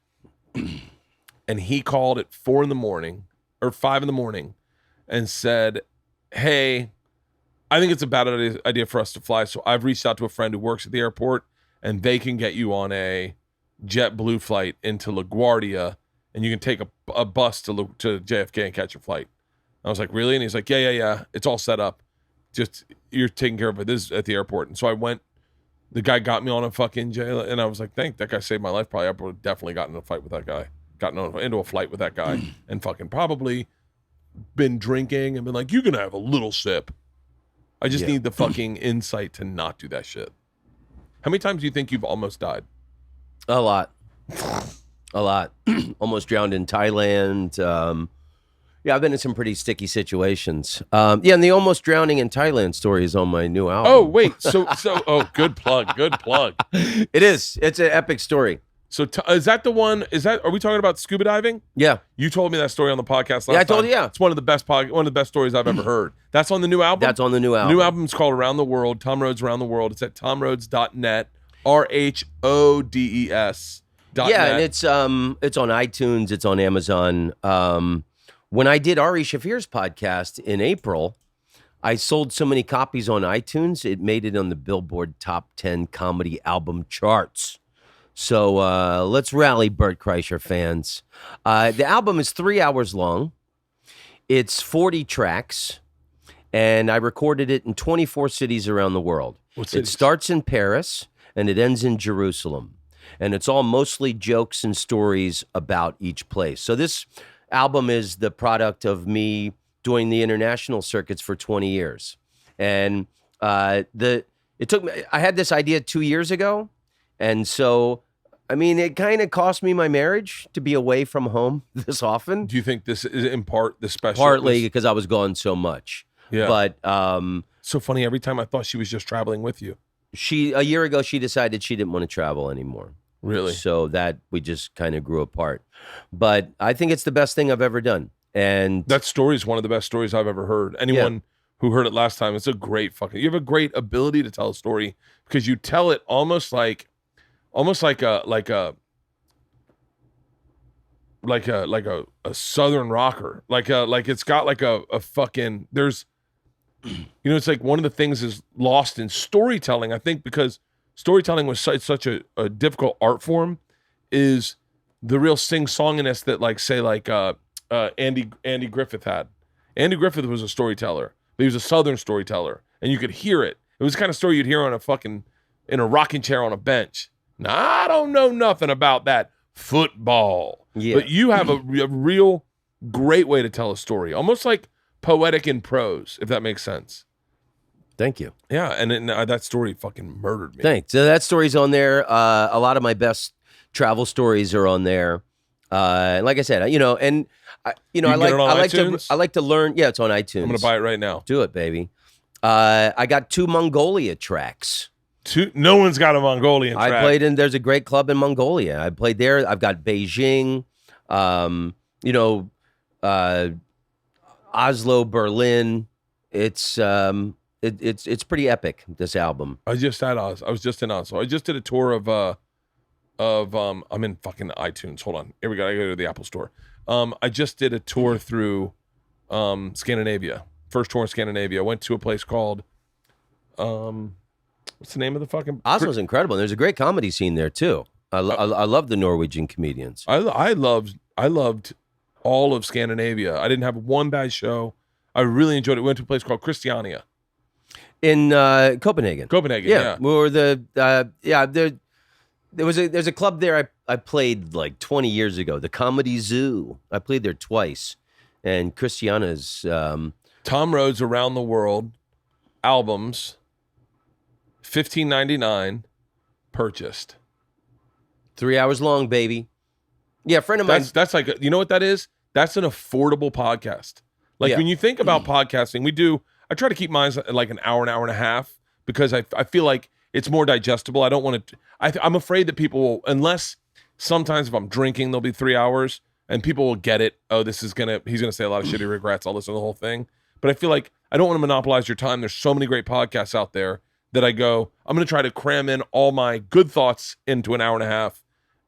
And he called at 4 a.m. or 5 a.m. and said, hey, I think it's a bad idea for us to fly. So I've reached out to a friend who works at the airport and they can get you on a JetBlue flight into LaGuardia and you can take a bus to JFK and catch your flight. I was like, really? And he's like, yeah. It's all set up. Just, you're taking care of it. This is at the airport. And so I went, the guy got me on a fucking jail. And I was like, that guy saved my life. Probably I would have definitely gotten in a fight with that guy. Gotten into a flight with that guy and fucking probably been drinking and been like, you can have a little sip. I just need the fucking insight to not do that shit. How many times do you think you've almost died? A lot. Almost drowned in Thailand. I've been in some pretty sticky situations. And the almost drowning in Thailand story is on my new album. Oh, wait. So, good plug. It is. It's an epic story. So is that the one? Are we talking about scuba diving? Yeah. You told me that story on the podcast last time. Yeah, I told you. Yeah. It's one of the best stories I've ever heard. That's on the new album? That's on the new album. The new album's called Around the World, Tom Rhodes Around the World. It's at tomrhodes.net, RHODES. Yeah, and it's on iTunes, it's on Amazon. When I did Ari Shafir's podcast in April, I sold so many copies on iTunes, it made it on the Billboard Top 10 Comedy Album charts. So let's rally, Bert Kreischer fans. The album is 3 hours long. It's 40 tracks, and I recorded it in 24 cities around the world. It starts in Paris, and it ends in Jerusalem. And it's all mostly jokes and stories about each place. So this album is the product of me doing the international circuits for 20 years. And it took me, I had this idea 2 years ago, and so it kind of cost me my marriage to be away from home this often. Do you think this is in part the special? Partly because I was gone so much. Yeah. But so funny, every time I thought she was just traveling with you. A year ago, she decided she didn't want to travel anymore. Really? So that we just kind of grew apart. But I think it's the best thing I've ever done. And that story is one of the best stories I've ever heard. Anyone who heard it last time, it's a great you have a great ability to tell a story because you tell it almost like a southern rocker, like it's got like a fucking, there's, it's like one of the things is lost in storytelling, I think, because storytelling was such a difficult art form, is the real sing-songiness that Andy Griffith had. Andy Griffith was a storyteller, but he was a southern storyteller, and you could hear it. It was the kind of story you'd hear in a rocking chair on a bench. Now, I don't know nothing about that football. Yeah. But you have a real Great way to tell a story. Almost like poetic in prose, if that makes sense. Thank you. Yeah, and then, that story fucking murdered me. Thanks. So that story's on there. A lot of my best travel stories are on there. Like I said, you know, and I like to learn. Yeah, it's on iTunes. I'm gonna buy it right now. Do it, baby. I got 2 Mongolia tracks. No one's got a Mongolian track. I played there's a great club in Mongolia. I played there. I've got Beijing, Oslo, Berlin. It's pretty epic, this album. I was just in Oslo. I just did a tour of I'm in fucking iTunes. Hold on. Here we go. I go to the Apple store. I just did a tour through Scandinavia. First tour in Scandinavia. I went to a place called what's the name of the fucking Oslo's incredible. There's a great comedy scene there too. I love the Norwegian comedians. I loved all of Scandinavia. I didn't have one bad show. I really enjoyed it. We went to a place called Christiania in Copenhagen. Yeah. Or there's a club there I played like 20 years ago, the Comedy Zoo. I played there twice. And Christiana's Tom Rhodes Around the World albums, $15.99 purchased. 3 hours long, baby. Yeah, a friend of mine. That's like, you know what that is? That's an affordable podcast. Like when you think about podcasting, I try to keep mine like an hour and a half because I feel like it's more digestible. I don't want to, I'm afraid that people will, unless sometimes if I'm drinking, there'll be 3 hours and people will get it. Oh, he's going to say a lot of shit he regrets. I'll listen to the whole thing. But I feel like I don't want to monopolize your time. There's so many great podcasts out there that I'm going to try to cram in all my good thoughts into an hour and a half.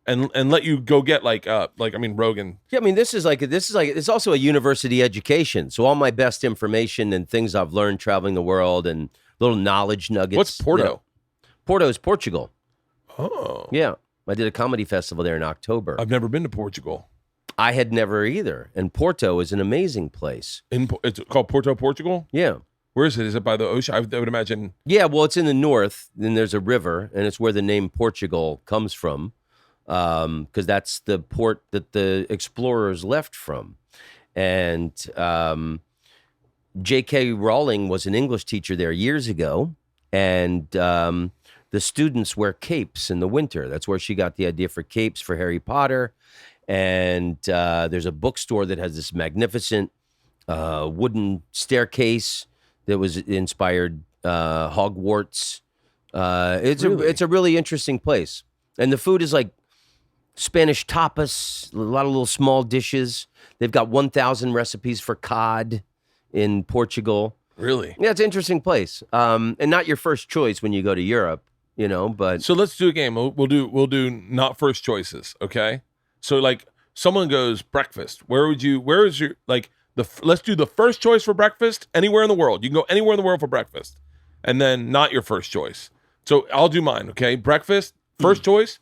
And let you go get Rogan. Yeah, I mean, this is like it's also a university education. So all my best information and things I've learned traveling the world and little knowledge nuggets. What's Porto? You know, Porto is Portugal. Oh, yeah. I did a comedy festival there in October. I've never been to Portugal. I had never either. And Porto is an amazing place. It's called Porto, Portugal? Yeah. Where is it? Is it by the ocean? I would imagine. Yeah, well, it's in the north. Then there's a river, and it's where the name Portugal comes from. Because that's the port that the explorers left from. And J.K. Rowling was an English teacher there years ago, and the students wear capes in the winter. That's where she got the idea for capes for Harry Potter. And there's a bookstore that has this magnificent wooden staircase that was inspired Hogwarts. It's a really interesting place. And the food is like Spanish tapas, a lot of little small dishes. They've got 1,000 recipes for cod in Portugal. Really? Yeah, it's an interesting place. And not your first choice when you go to Europe, but. So let's do a game. We'll do not first choices, okay? So like someone goes breakfast. let's do the first choice for breakfast anywhere in the world. You can go anywhere in the world for breakfast. And then not your first choice. So I'll do mine, okay? Breakfast, first choice.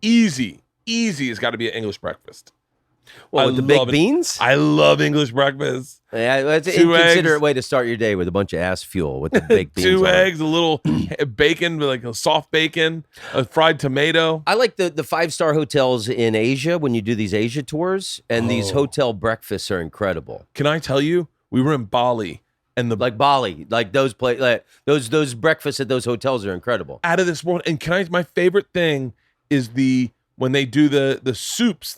Easy has got to be an English breakfast. Well, with the baked beans? I love English breakfast. Yeah, that's an inconsiderate way to start your day with a bunch of ass fuel with the baked beans. 2 eggs, a little bacon, like a soft bacon, a fried tomato. I like the 5-star hotels in Asia when you do these Asia tours, and these hotel breakfasts are incredible. Can I tell you? We were in Bali. And Bali, like those those breakfasts at those hotels are incredible. Out of this world. And my favorite thing is when they do the soups,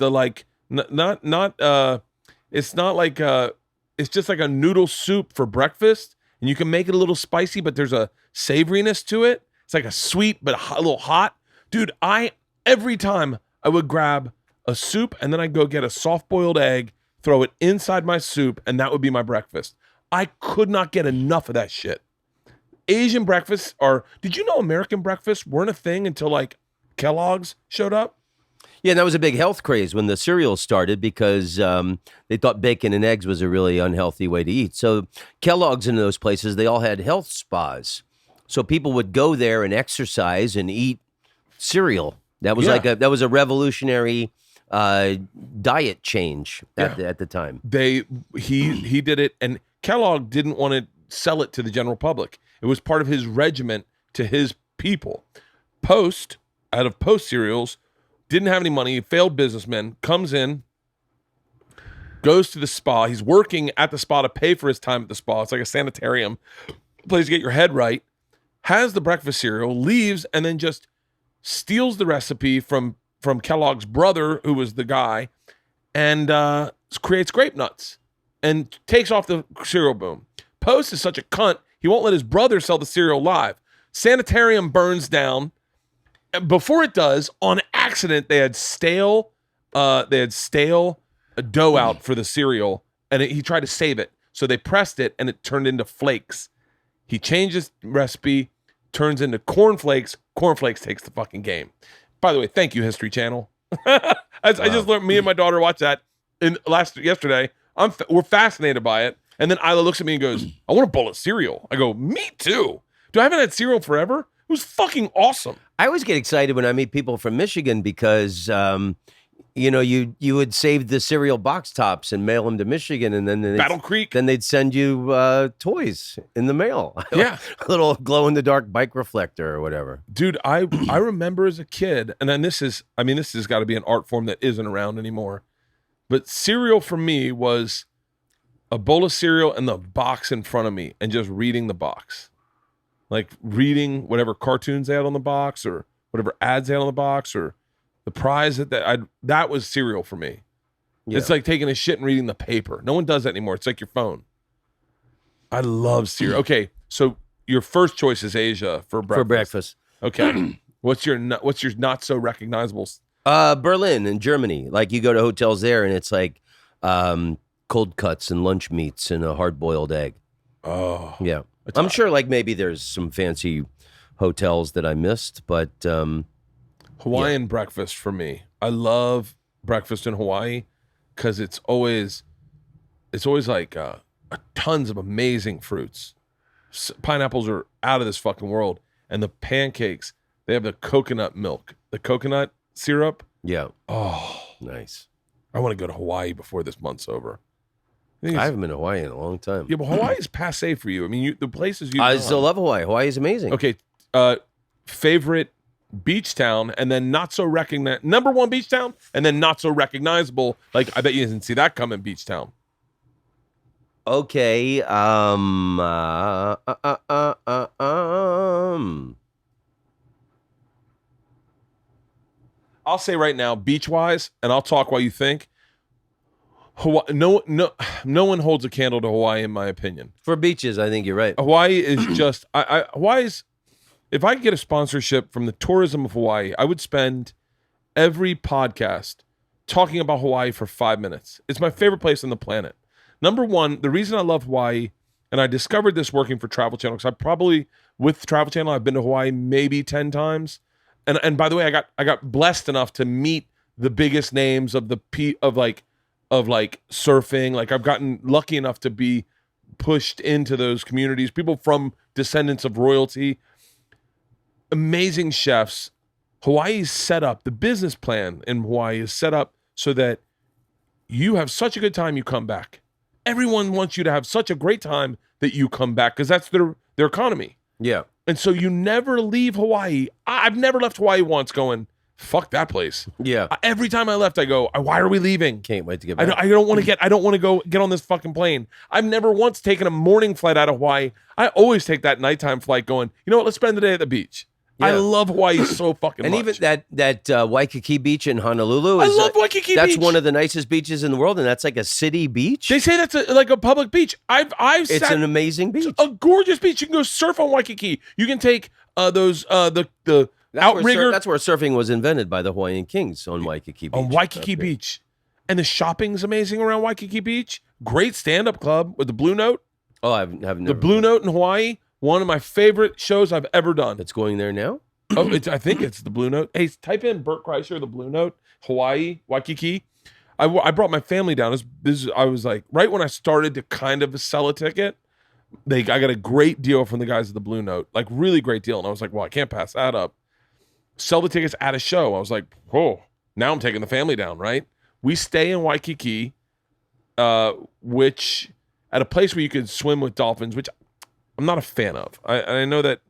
it's just like a noodle soup for breakfast, and you can make it a little spicy, but there's a savoriness to it. It's like a sweet but a little hot. Dude, every time I would grab a soup and then I'd go get a soft-boiled egg, throw it inside my soup, and that would be my breakfast. I could not get enough of that shit. Asian breakfasts did you know American breakfasts weren't a thing until like Kellogg's showed up? Yeah, that was a big health craze when the cereal started because they thought bacon and eggs was a really unhealthy way to eat. So Kellogg's and those places, they all had health spas. So people would go there and exercise and eat cereal. That was that was a revolutionary diet change at the time. He did it, and Kellogg didn't want to sell it to the general public. It was part of his regiment to his people. Post cereals, didn't have any money, failed businessman, comes in, goes to the spa. He's working at the spa to pay for his time at the spa. It's like a sanitarium, place to get your head right. Has the breakfast cereal, leaves, and then just steals the recipe from Kellogg's brother, who was the guy, and creates grape nuts and takes off the cereal boom. Post is such a cunt, he won't let his brother sell the cereal live. Sanitarium burns down. And before it does, on accident, they had stale dough out for the cereal, and he tried to save it. So they pressed it, and it turned into flakes. He changes recipe, turns into cornflakes. Cornflakes takes the fucking game. By the way, thank you, History Channel. I just learned. Me and my daughter watched that yesterday. We're fascinated by it. And then Isla looks at me and goes, "I want a bowl of cereal." I go, "Me too." I haven't had cereal forever. It was fucking awesome. I always get excited when I meet people from Michigan because, you would save the cereal box tops and mail them to Michigan, and then Battle Creek. Then they'd send you toys in the mail. Yeah, a little glow in the dark bike reflector or whatever. Dude, I remember as a kid, and then this has got to be an art form that isn't around anymore. But cereal for me was a bowl of cereal and the box in front of me, and just reading the box, like reading whatever cartoons they had on the box or whatever ads they had on the box or the prize that was cereal for me. Yeah. It's like taking a shit and reading the paper. No one does that anymore. It's like your phone. I love cereal. Okay, so your first choice is Asia for breakfast. For breakfast. Okay. What's your not so recognizable? Berlin in Germany. Like you go to hotels there, and it's like cold cuts and lunch meats and a hard-boiled egg. Oh, yeah. I'm sure like maybe there's some fancy hotels that I missed, but Hawaiian breakfast for me. I love breakfast in Hawaii because it's always like tons of amazing fruits. Pineapples are out of this fucking world, and the pancakes, they have the coconut milk, the coconut syrup. Yeah. Oh, nice. I want to go to Hawaii before this month's over. I haven't been to Hawaii in a long time. Yeah, but Hawaii is passé for you. I mean, the places you. I still love Hawaii. Hawaii is amazing. Okay, favorite beach town, and then not so number one beach town, and then not so recognizable. Like I bet you didn't see that coming. Beach town. Okay. I'll say right now, beach wise, and I'll talk while you think. Hawaii, no one holds a candle to Hawaii, in my opinion. For beaches, I think you're right. Hawaii is just Hawaii's. If I could get a sponsorship from the tourism of Hawaii, I would spend every podcast talking about Hawaii for 5 minutes. It's my favorite place on the planet. Number one, the reason I love Hawaii, and I discovered this working for Travel Channel, because with Travel Channel, I've been to Hawaii maybe 10 times. And by the way, I got blessed enough to meet the biggest names of surfing. Like I've gotten lucky enough to be pushed into those communities, people from descendants of royalty, amazing chefs. Hawaii's set up, the business plan in Hawaii is set up so that you have such a good time, you come back. Everyone wants you to have such a great time that you come back because that's their economy. Yeah. And so you never leave Hawaii. I've never left Hawaii once going, fuck that place. Yeah. Every time I left, I go, why are we leaving? Can't wait to get back. I don't want to go get on this fucking plane. I've never once taken a morning flight out of Hawaii. I always take that nighttime flight going, you know what, let's spend the day at the beach. Yeah. I love Hawaii so fucking much. And even that Waikiki beach in Honolulu. I love Waikiki Beach. That's one of the nicest beaches in the world, and that's like a city beach. They say that's like a public beach. It's an amazing beach. A gorgeous beach. You can go surf on Waikiki. You can take those the outrigger. That's where surfing was invented by the Hawaiian Kings on Waikiki Beach. On Waikiki Beach. And the shopping's amazing around Waikiki Beach. Great stand-up club with the Blue Note. Oh, I've never. The Blue Note in Hawaii. One of my favorite shows I've ever done. It's going there now? Oh, I think it's the Blue Note. Hey, type in Bert Kreischer, the Blue Note, Hawaii, Waikiki. I brought my family down. I was like, right when I started to kind of sell a ticket, I got a great deal from the guys at the Blue Note, like really great deal. And I was like, well, I can't pass that up. Sell the tickets at a show. I was like, oh, now I'm taking the family down, right? We stay in Waikiki, which at a place where you could swim with dolphins, which I'm not a fan of. I know that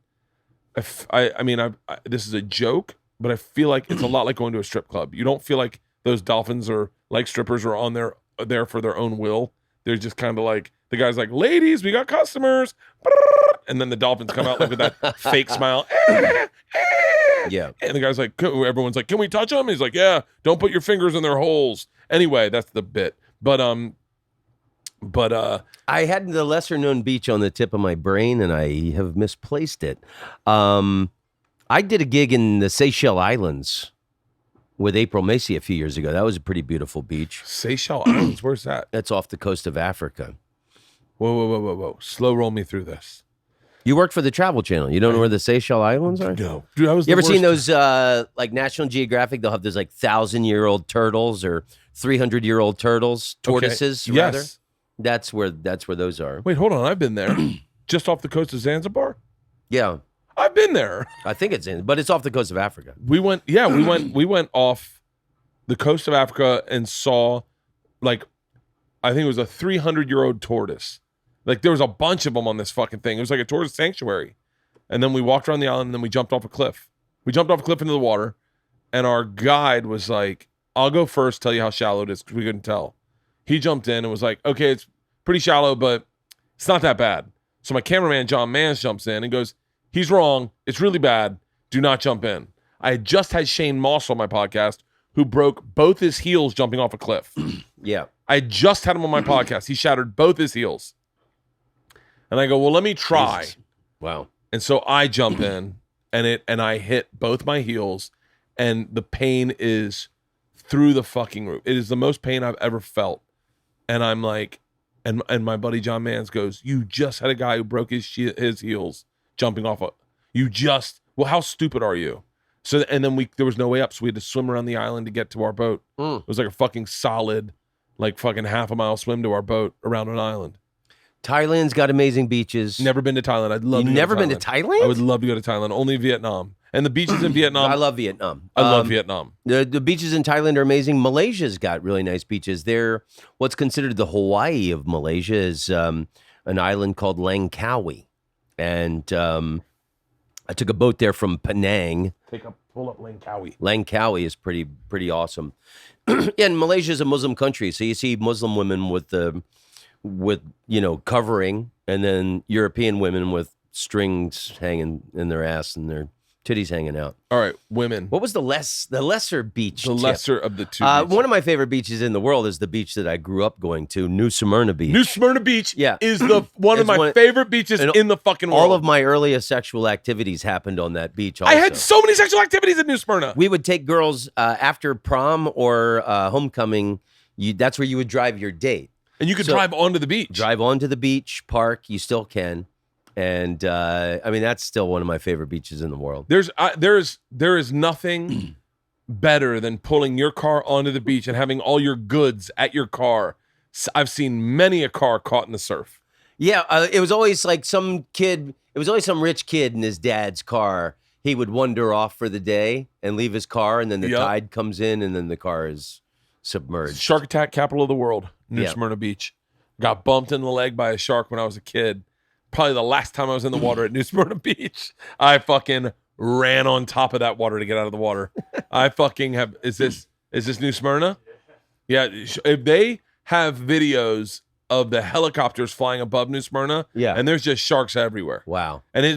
I mean, this is a joke, but I feel like it's a lot like going to a strip club. You don't feel like those dolphins are like strippers are on their there for their own will. They're just kind of like, the guy's like, ladies, we got customers. And then the dolphins come out like with that fake smile. Yeah. And the guy's like, everyone's like, can we touch them? He's like, yeah, don't put your fingers in their holes. Anyway, that's the bit. But I had the lesser known beach on the tip of my brain and I have misplaced it. I did a gig in the Seychelles Islands with April Macy a few years ago. That was a pretty beautiful beach. Seychelles Islands, where's that? That's off the coast of Africa. Whoa. Slow roll me through this. You worked for the Travel Channel. You don't know where the Seychelles Islands are? No. Dude, I was You ever seen those, like National Geographic? They'll have those like 1,000-year-old turtles or 300-year-old turtles, tortoises, okay. rather. Yes. That's where those are. Wait, hold on. I've been there. Just off the coast of Zanzibar? Yeah. I've been there. I think it's in, but it's off the coast of Africa. We went off the coast of Africa and saw, like, I think it was a 300-year-old tortoise. Like, there was a bunch of them on this fucking thing. It was like a tortoise sanctuary. And then we walked around the island, and then we jumped off a cliff. We jumped off a cliff into the water, and our guide was like, I'll go first, tell you how shallow it is, because we couldn't tell. He jumped in and was like, okay, it's pretty shallow, but it's not that bad. So my cameraman, John Mans, jumps in and goes, he's wrong. It's really bad. Do not jump in. I had just had Shane Moss on my podcast, who broke both his heels jumping off a cliff. Yeah. I just had him on my podcast. He shattered both his heels. And I go, well, let me try. Jesus. Wow. And so I jump in and I hit both my heels, and the pain is through the fucking roof. It is the most pain I've ever felt. And I'm like, and my buddy John Mans goes, you just had a guy who broke his heels jumping off well, how stupid are you? So, and then there was no way up. So we had to swim around the island to get to our boat. It was like a fucking solid, like fucking half a mile swim to our boat around an island. Thailand's got amazing beaches. Never been to Thailand. I'd love to go to Thailand. You've never been to Thailand? I would love to go to Thailand. Only Vietnam. And the beaches in Vietnam. I love Vietnam. I love Vietnam. The beaches in Thailand are amazing. Malaysia's got really nice beaches. They're what's considered the Hawaii of Malaysia is an island called Langkawi. And I took a boat there from Penang. Pull up Langkawi. Langkawi is pretty awesome. And Malaysia is a Muslim country, so you see Muslim women with covering, and then European women with strings hanging in their ass and their titties hanging out. All right, women. What was the lesser beach? The lesser of the two. One of my favorite beaches in the world is the beach that I grew up going to, New Smyrna Beach. New Smyrna Beach Yeah. is one of my favorite beaches in the fucking world. All of my earliest sexual activities happened on that beach also. I had so many sexual activities in New Smyrna. We would take girls after prom or homecoming. That's where you would drive your date. And you could drive onto the beach. Drive onto the beach, park. You still can. And I mean, that's still one of my favorite beaches in the world. There is nothing better than pulling your car onto the beach and having all your goods at your car. I've seen many a car caught in the surf. Yeah, it was always like some kid. It was always some rich kid in his dad's car. He would wander off for the day and leave his car, and then the tide comes in, and then the car is submerged. Shark attack capital of the world, New Smyrna Beach. Got bumped in the leg by a shark when I was a kid. Probably the last time I was in the water at New Smyrna Beach. I fucking ran on top of that water to get out of the water. I fucking have. Is this New Smyrna? Yeah. If they have videos of the helicopters flying above New Smyrna, and there's just sharks everywhere. Wow. And I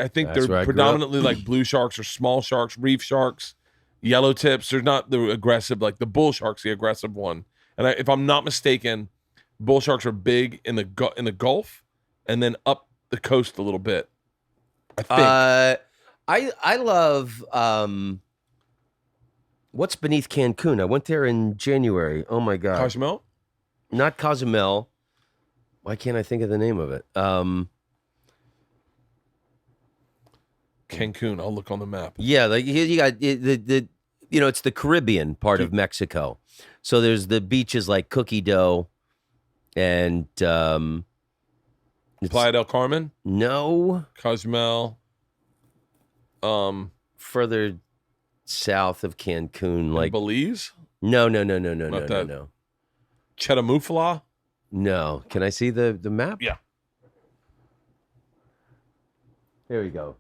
think they're predominantly like blue sharks or small sharks, reef sharks, yellow tips. They're not the aggressive, like the bull shark's the aggressive one. And if I'm not mistaken, bull sharks are big in the Gulf and then up the coast a little bit. I think. I love what's beneath Cancun. I went there in January. Oh my god. Cozumel? Not Cozumel. Why can't I think of the name of it? Cancun. I'll look on the map. Yeah, like you got the it's the Caribbean part of Mexico. So there's the beaches like Cookie Dough. And Playa del Carmen? No. Cozumel. Further south of Cancun, like Belize? No. Chetamufla? No. Can I see the map? Yeah. Here we go.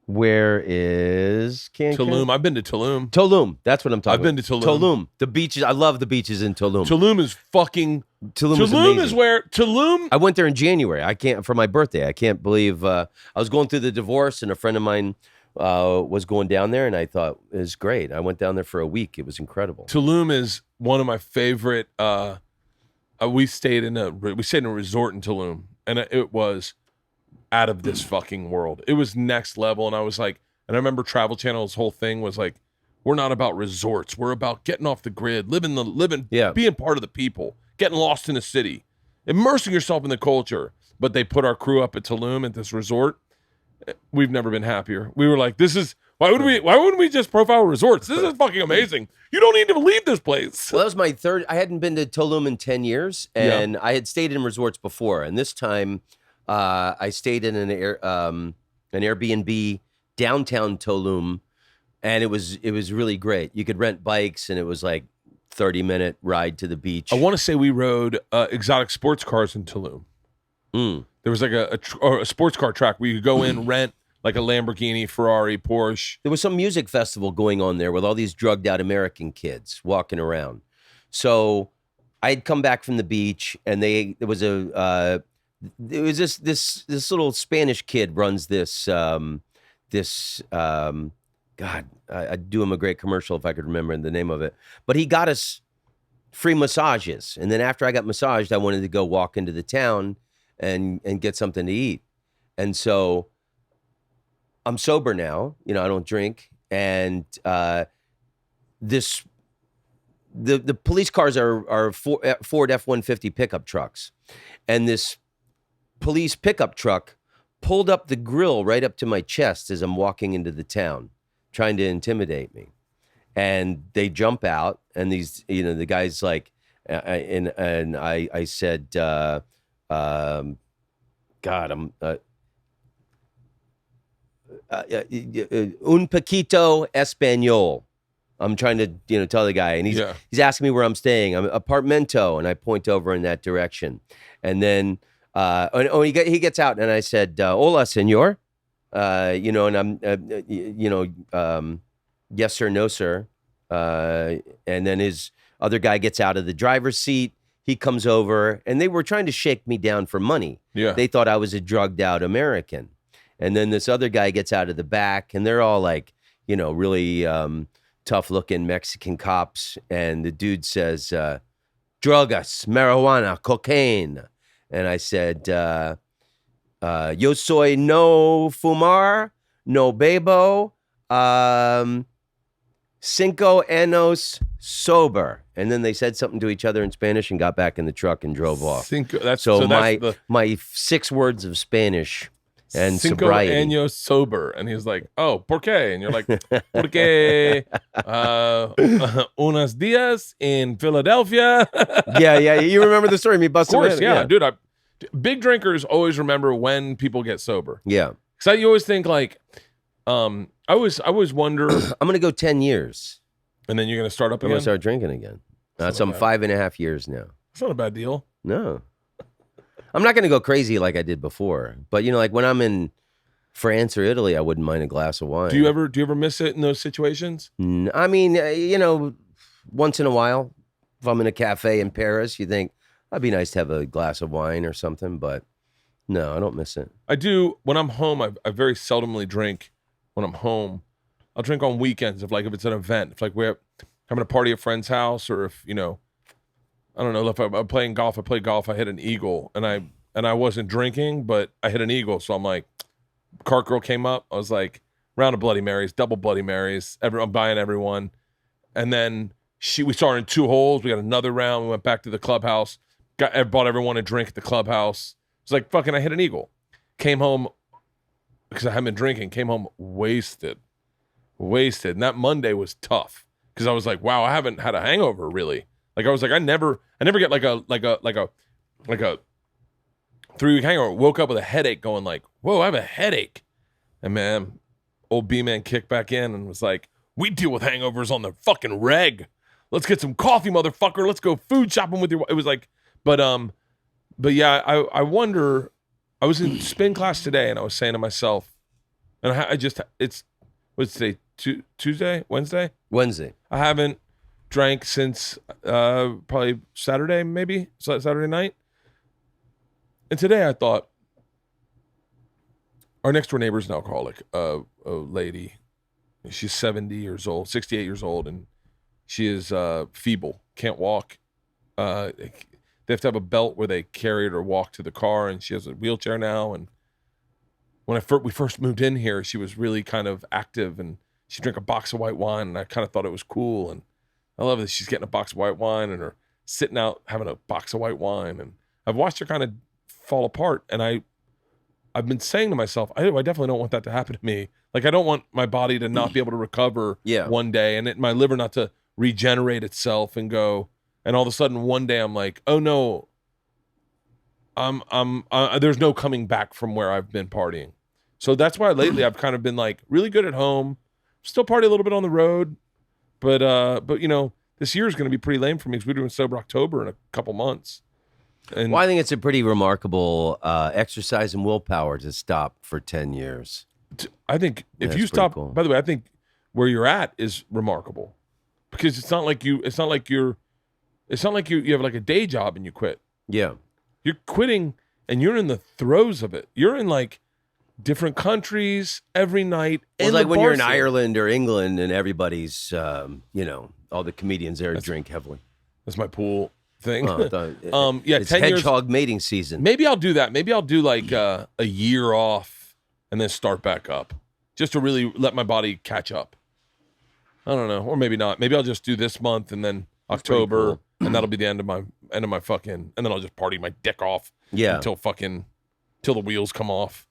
Where is Cancun? Tulum. I've been to Tulum. Tulum. That's what I'm talking about. I've been to Tulum. Tulum. The beaches. I love the beaches in Tulum. Tulum is fucking. Tulum is where Tulum. I went there in January. I can't for my birthday. I can't believe I was going through the divorce, and a friend of mine was going down there, and I thought it was great. I went down there for a week. It was incredible. Tulum is one of my favorite. We stayed in a resort in Tulum, and it was out of this fucking world. It was next level, and I was like, and I remember Travel Channel's whole thing was like, we're not about resorts. We're about getting off the grid, living, being part of the people, getting lost in the city, immersing yourself in the culture. But they put our crew up at Tulum at this resort. We've never been happier. We were like, why wouldn't we just profile resorts? This is fucking amazing. You don't need to leave this place. Well, that was my third. I hadn't been to Tulum in 10 years, and I had stayed in resorts before. And this time I stayed in an Airbnb downtown Tulum, and it was really great. You could rent bikes, and it was like 30-minute ride to the beach. I want to say we rode exotic sports cars in Tulum. There was like a sports car track where you could go in, rent like a Lamborghini, Ferrari, Porsche. There was some music festival going on there with all these drugged out American kids walking around. So I'd come back from the beach, and there was this little Spanish kid runs this God, I'd do him a great commercial if I could remember the name of it. But he got us free massages, and then after I got massaged, I wanted to go walk into the town and get something to eat. And so I'm sober now, I don't drink. And the police cars are Ford F-150 pickup trucks. And this police pickup truck pulled up the grill right up to my chest as I'm walking into the town, trying to intimidate me. And they jump out, and these, the guy's like, and I said, God, I'm un poquito español. I'm trying to, tell the guy, and he's asking me where I'm staying. I'm apartmento, and I point over in that direction, and then he gets out, and I said, "Hola, señor," and I'm, yes sir, no sir, and then his other guy gets out of the driver's seat. He comes over, and they were trying to shake me down for money. Yeah. They thought I was a drugged out American. And then this other guy gets out of the back, and they're all like, really tough looking Mexican cops. And the dude says, drogas, marijuana, cocaine. And I said, yo soy no fumar, no bebo, 5 años sober. And then they said something to each other in Spanish and got back in the truck and drove off. My 6 words of Spanish and 5 sobriety. años sober. And he's like, oh, ¿por qué? And you're like, porque unos días in Philadelphia. yeah. You remember the story? Me busting. Of course, yeah. Dude, big drinkers always remember when people get sober. Yeah. Because you always think like, I always wonder. I'm going to go 10 years. And then you're going to start up I'm again? going to start drinking again. So I'm 5.5 years now. That's not a bad deal. No. I'm not going to go crazy like I did before. But, like when I'm in France or Italy, I wouldn't mind a glass of wine. Do you ever miss it in those situations? I mean, once in a while, if I'm in a cafe in Paris, you think, it'd be nice to have a glass of wine or something. But no, I don't miss it. I do. When I'm home, I very seldomly drink when I'm home. I'll drink on weekends if it's an event. If we're having a party at a friend's house, or if, I don't know, if I'm playing golf, I play golf, I hit an eagle, and I wasn't drinking, but I hit an eagle. So I'm like, cart girl came up. I was like, round of Bloody Marys, double Bloody Marys. I'm buying everyone. And then we saw her in 2 holes. We got another round. We went back to the clubhouse, bought everyone a drink at the clubhouse. It's like, fucking, I hit an eagle. Came home, because I hadn't been drinking, came home wasted. And that Monday was tough because I was like, wow, I haven't had a hangover really. I was like, I never get like a 3-week hangover. Woke up with a headache, going like, whoa, I have a headache. And man, old B-man kicked back in and was like, we deal with hangovers on the fucking reg. Let's get some coffee, motherfucker. Let's go food shopping with your. It was like, but yeah, I wonder. I was in spin class today, and I was saying to myself, And I just, what's today, Tuesday, Wednesday? Wednesday. I haven't drank since probably Saturday, maybe, Saturday night. And today I thought, our next door neighbor's an alcoholic, a lady. She's 68 years old, and she is feeble, can't walk. They have to have a belt where they carry it or walk to the car, and she has a wheelchair now. And when we first moved in here, she was really kind of active, and she drank a box of white wine, and I kind of thought it was cool. And I love that she's getting a box of white wine and her sitting out having a box of white wine. And I've watched her kind of fall apart, and I've been saying to myself, I definitely don't want that to happen to me. Like, I don't want my body to not be able to recover one day, and my liver not to regenerate itself and go, and all of a sudden one day I'm like, oh no, there's no coming back from where I've been partying. So that's why lately I've kind of been like really good at home, still party a little bit on the road, but you know, this year is going to be pretty lame for me because we're doing Sober October in a couple months. And Well, I think it's a pretty remarkable exercise and willpower to stop for 10 years. I think if That's you stop, pretty cool. by the way, I think where you're at is remarkable because it's not like you have like a day job and you quit. Yeah. You're quitting and you're in the throes of it. You're in like different countries every night. It's in like the when bar you're in scene. Ireland or England and everybody's, all the comedians there drink heavily. That's my pool thing. Oh, it's 10 years. hedgehog mating season. Maybe I'll do that. Maybe I'll do like a year off and then start back up just to really let my body catch up. I don't know. Or maybe not. Maybe I'll just do this month and then October cool. and that'll be the end of my fucking, and then I'll just party my dick off until the wheels come off.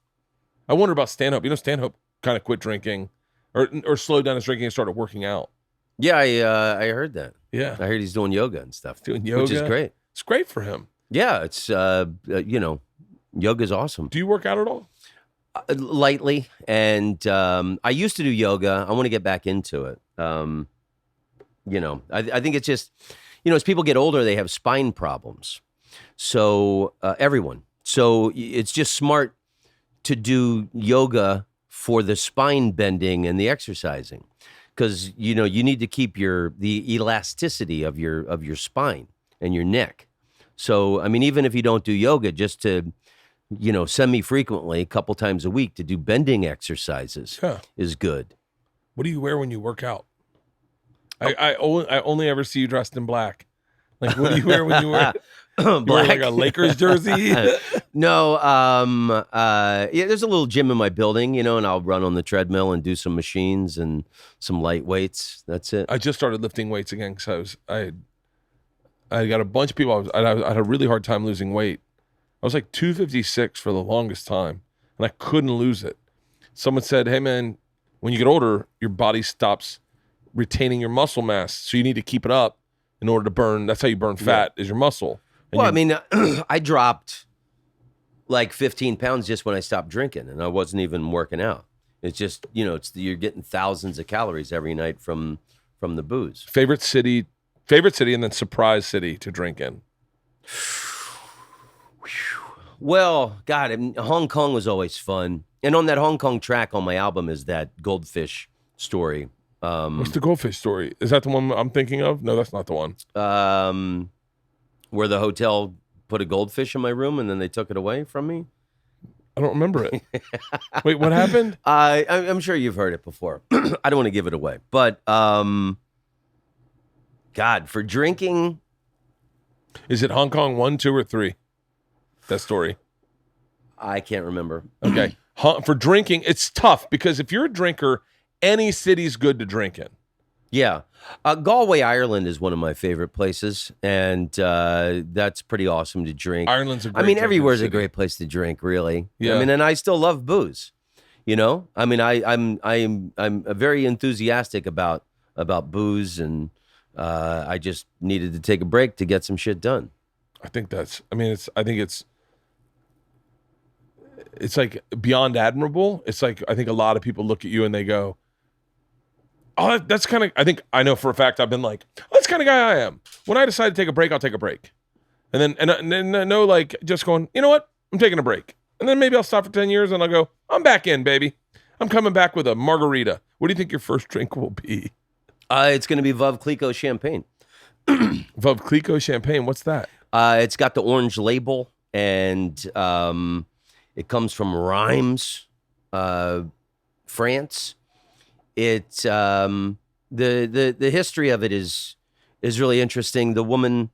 I wonder about Stanhope. You know, Stanhope kind of quit drinking or slowed down his drinking and started working out. Yeah, I heard that. Yeah. I heard he's doing yoga and stuff. Doing yoga. Which is great. It's great for him. Yeah, it's, yoga's awesome. Do you work out at all? Lightly. And I used to do yoga. I want to get back into it. I think it's just, as people get older, they have spine problems. So everyone. So it's just smart to do yoga for the spine bending and the exercising. Because, you need to keep the elasticity of your spine and your neck. So, I mean, even if you don't do yoga, just to, semi-frequently, a couple times a week to do bending exercises is good. What do you wear when you work out? I only ever see you dressed in black. Like, what do you wear when you wear Black. You wear like a Lakers jersey? No, there's a little gym in my building, and I'll run on the treadmill and do some machines and some light weights. That's it. I just started lifting weights again because I got a bunch of people. I had a really hard time losing weight. I was like 256 for the longest time, and I couldn't lose it. Someone said, "Hey man, when you get older, your body stops retaining your muscle mass, so you need to keep it up in order to burn. That's how you burn fat is your muscle." And Well, I mean, I dropped like 15 pounds just when I stopped drinking, and I wasn't even working out. It's just, you're getting thousands of calories every night from the booze. favorite city, and then surprise city to drink in. Well, God, Hong Kong was always fun. And on that Hong Kong track on my album is that goldfish story. What's the goldfish story? Is that the one I'm thinking of? No, that's not the one. Where the hotel put a goldfish in my room and then they took it away from me. I don't remember it. Wait, what happened? I'm sure you've heard it before. I don't want to give it away. But, God, for drinking. Is it Hong Kong 1, 2, or 3? That story. I can't remember. Okay. For drinking, it's tough because if you're a drinker, any city's good to drink in. Yeah. Galway, Ireland is one of my favorite places, and that's pretty awesome to drink. Ireland's a great everywhere's city. a great place to drink, really. Yeah. And I still love booze. I'm very enthusiastic about booze, and I just needed to take a break to get some shit done. I think it's like beyond admirable. It's like, I think a lot of people look at you and they go, oh, that's kind of, I think I know for a fact I've been like, oh, that's the kind of guy I am. When I decide to take a break, I'll take a break. And then no, like just going, you know what? I'm taking a break. And then maybe I'll stop for 10 years and I'll go, I'm back in, baby. I'm coming back with a margarita. What do you think your first drink will be? It's going to be Veuve Clicquot champagne. Veuve Clicquot champagne. What's that? It's got the orange label, and it comes from Reims, France. It's the history of it is really interesting. The woman,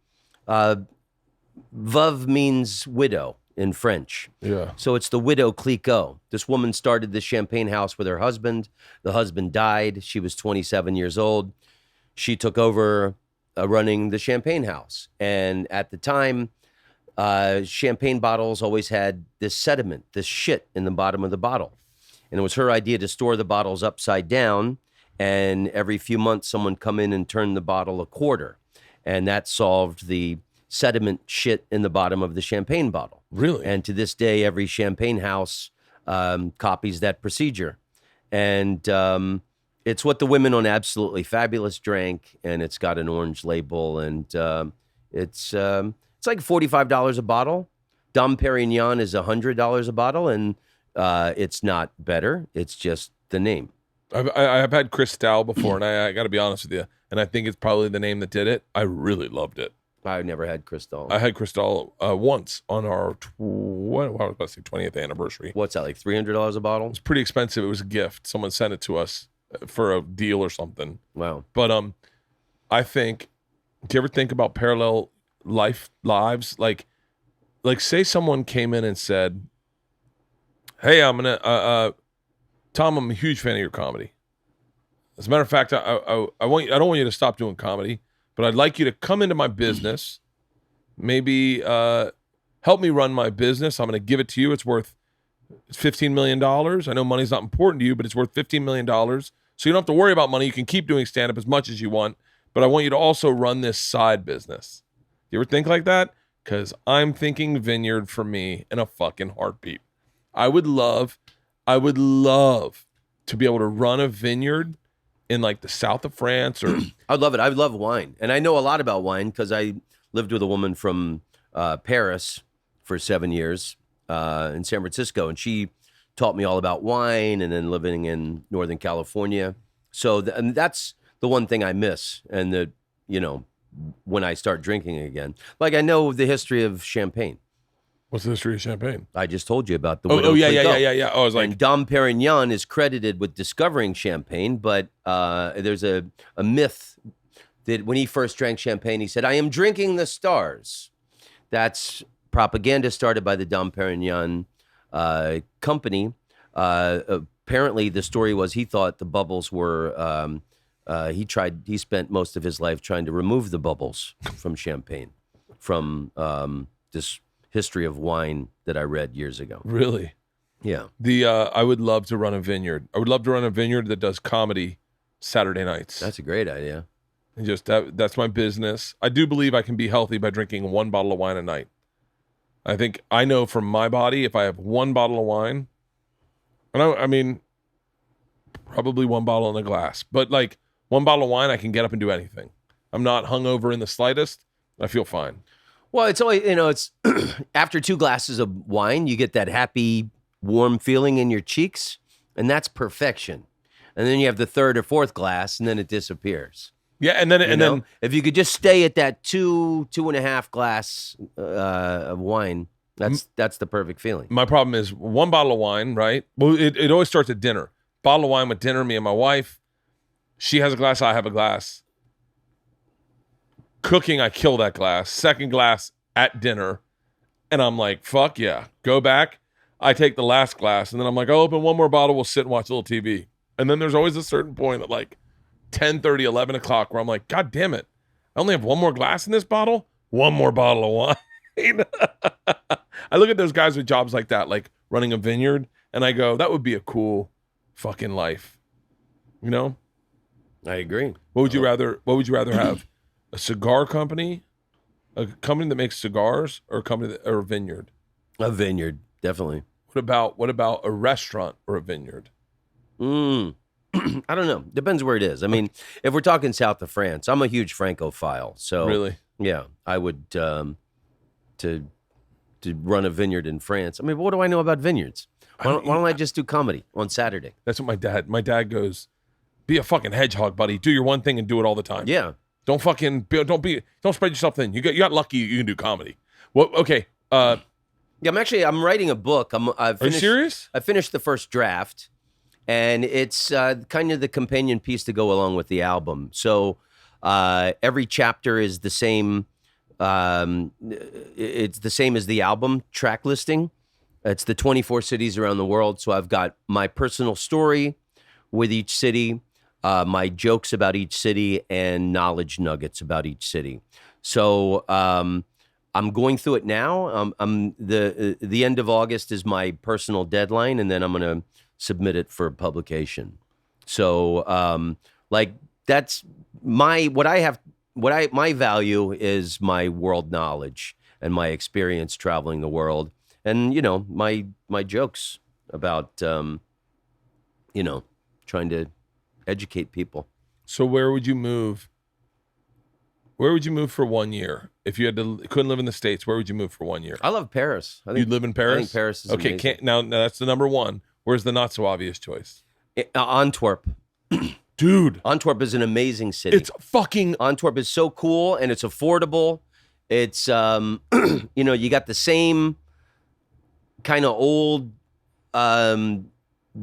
Veuve means widow in French. Yeah. So it's the widow Clicquot. This woman started the champagne house with her husband. The husband died. She was 27 years old. She took over running the champagne house. And at the time, champagne bottles always had this sediment, this shit in the bottom of the bottle. And it was her idea to store the bottles upside down. And every few months, someone come in and turn the bottle a quarter. And that solved the sediment shit in the bottom of the champagne bottle. Really? And to this day, every champagne house copies that procedure. And it's what the women on Absolutely Fabulous drank, and it's got an orange label, and it's like $45 a bottle. Dom Perignon is $100 a bottle, and it's not better. It's just the name. I've had Cristal before, and I got to be honest with you, and I think it's probably the name that did it. I really loved it. I've never had Cristal. I had Cristal once on our 20th anniversary. What's that, like $300 a bottle? It was pretty expensive. It was a gift. Someone sent it to us for a deal or something. Wow. But I think, do you ever think about parallel lives? Like say someone came in and said, "Hey, I'm gonna Tom, I'm a huge fan of your comedy. As a matter of fact, I don't want you to stop doing comedy, but I'd like you to come into my business, maybe help me run my business. I'm going to give it to you. It's worth $15 million. I know money's not important to you, but it's worth $15 million. So you don't have to worry about money. You can keep doing stand-up as much as you want, but I want you to also run this side business." You ever think like that? Because I'm thinking Vineyard for me in a fucking heartbeat. I would love to be able to run a vineyard in like the south of France, or I'd love it. I love wine, and I know a lot about wine because I lived with a woman from Paris for 7 years in San Francisco, and she taught me all about wine. And then living in Northern California, so and that's the one thing I miss. And when I start drinking again, like I know the history of champagne. What's the history of champagne? I just told you about the Oh, Widow yeah. Clicquot. Oh, I was like, And Dom Perignon is credited with discovering champagne, but there's a myth that when he first drank champagne, he said, "I am drinking the stars." That's propaganda started by the Dom Perignon company. Apparently, the story was he thought the bubbles were. He spent most of his life trying to remove the bubbles from champagne, from this history of wine that I read years ago. Really? Yeah. I would love to run a vineyard. I would love to run a vineyard that does comedy Saturday nights. That's a great idea. And just that's my business. I do believe I can be healthy by drinking one bottle of wine a night. I know from my body, if I have one bottle of wine, and I mean, probably one bottle in a glass, but like one bottle of wine, I can get up and do anything. I'm not hungover in the slightest. I feel fine. Well, it's always, it's after 2 glasses of wine, you get that happy, warm feeling in your cheeks, and that's perfection. And then you have the 3rd or 4th glass, and then it disappears. Yeah, and then if you could just stay at that 2.5 glass of wine, that's the perfect feeling. My problem is one bottle of wine, right? Well, it always starts at dinner. Bottle of wine with dinner, me and my wife. She has a glass, I have a glass. Cooking, I kill that glass. 2nd glass at dinner. And I'm like, fuck yeah. Go back. I take the last glass. And then I'm like, I'll open one more bottle. We'll sit and watch a little TV. And then there's always a certain point at like 10:30, 11 o'clock where I'm like, God damn it. I only have one more glass in this bottle. One more bottle of wine. I look at those guys with jobs like that, like running a vineyard. And I go, that would be a cool fucking life. You know? I agree. What would you rather have? A cigar company, a company that makes cigars, or a vineyard? A vineyard, definitely. What about a restaurant or a vineyard? I don't know. Depends where it is. I mean, if we're talking south of France, I'm a huge Francophile. So really, yeah, I would to run a vineyard in France. I mean, what do I know about vineyards? Why don't I just do comedy on Saturday? That's what my dad goes, be a fucking hedgehog, buddy. Do your one thing and do it all the time. Yeah. Don't spread yourself thin. You got lucky you can do comedy. Well, okay. Yeah, I'm writing a book. Are you serious? I finished the first draft, and it's kind of the companion piece to go along with the album. So every chapter is the same. It's the same as the album track listing. It's the 24 cities around the world. So I've got my personal story with each city, my jokes about each city, and knowledge nuggets about each city. So I'm going through it now. The end of August is my personal deadline, and then I'm going to submit it for publication. So that's my value is my world knowledge and my experience traveling the world, and my jokes about trying to educate people. So where would you move? Where would you move for 1 year if you couldn't live in the States? Where would you move for 1 year? I love Paris. You'd live in Paris? I think Paris is okay. amazing. Now that's the number one. Where's the not so obvious choice? Antwerp. Dude, Antwerp is an amazing city. It's fucking Antwerp is so cool, and it's affordable. It's you got the same kind of old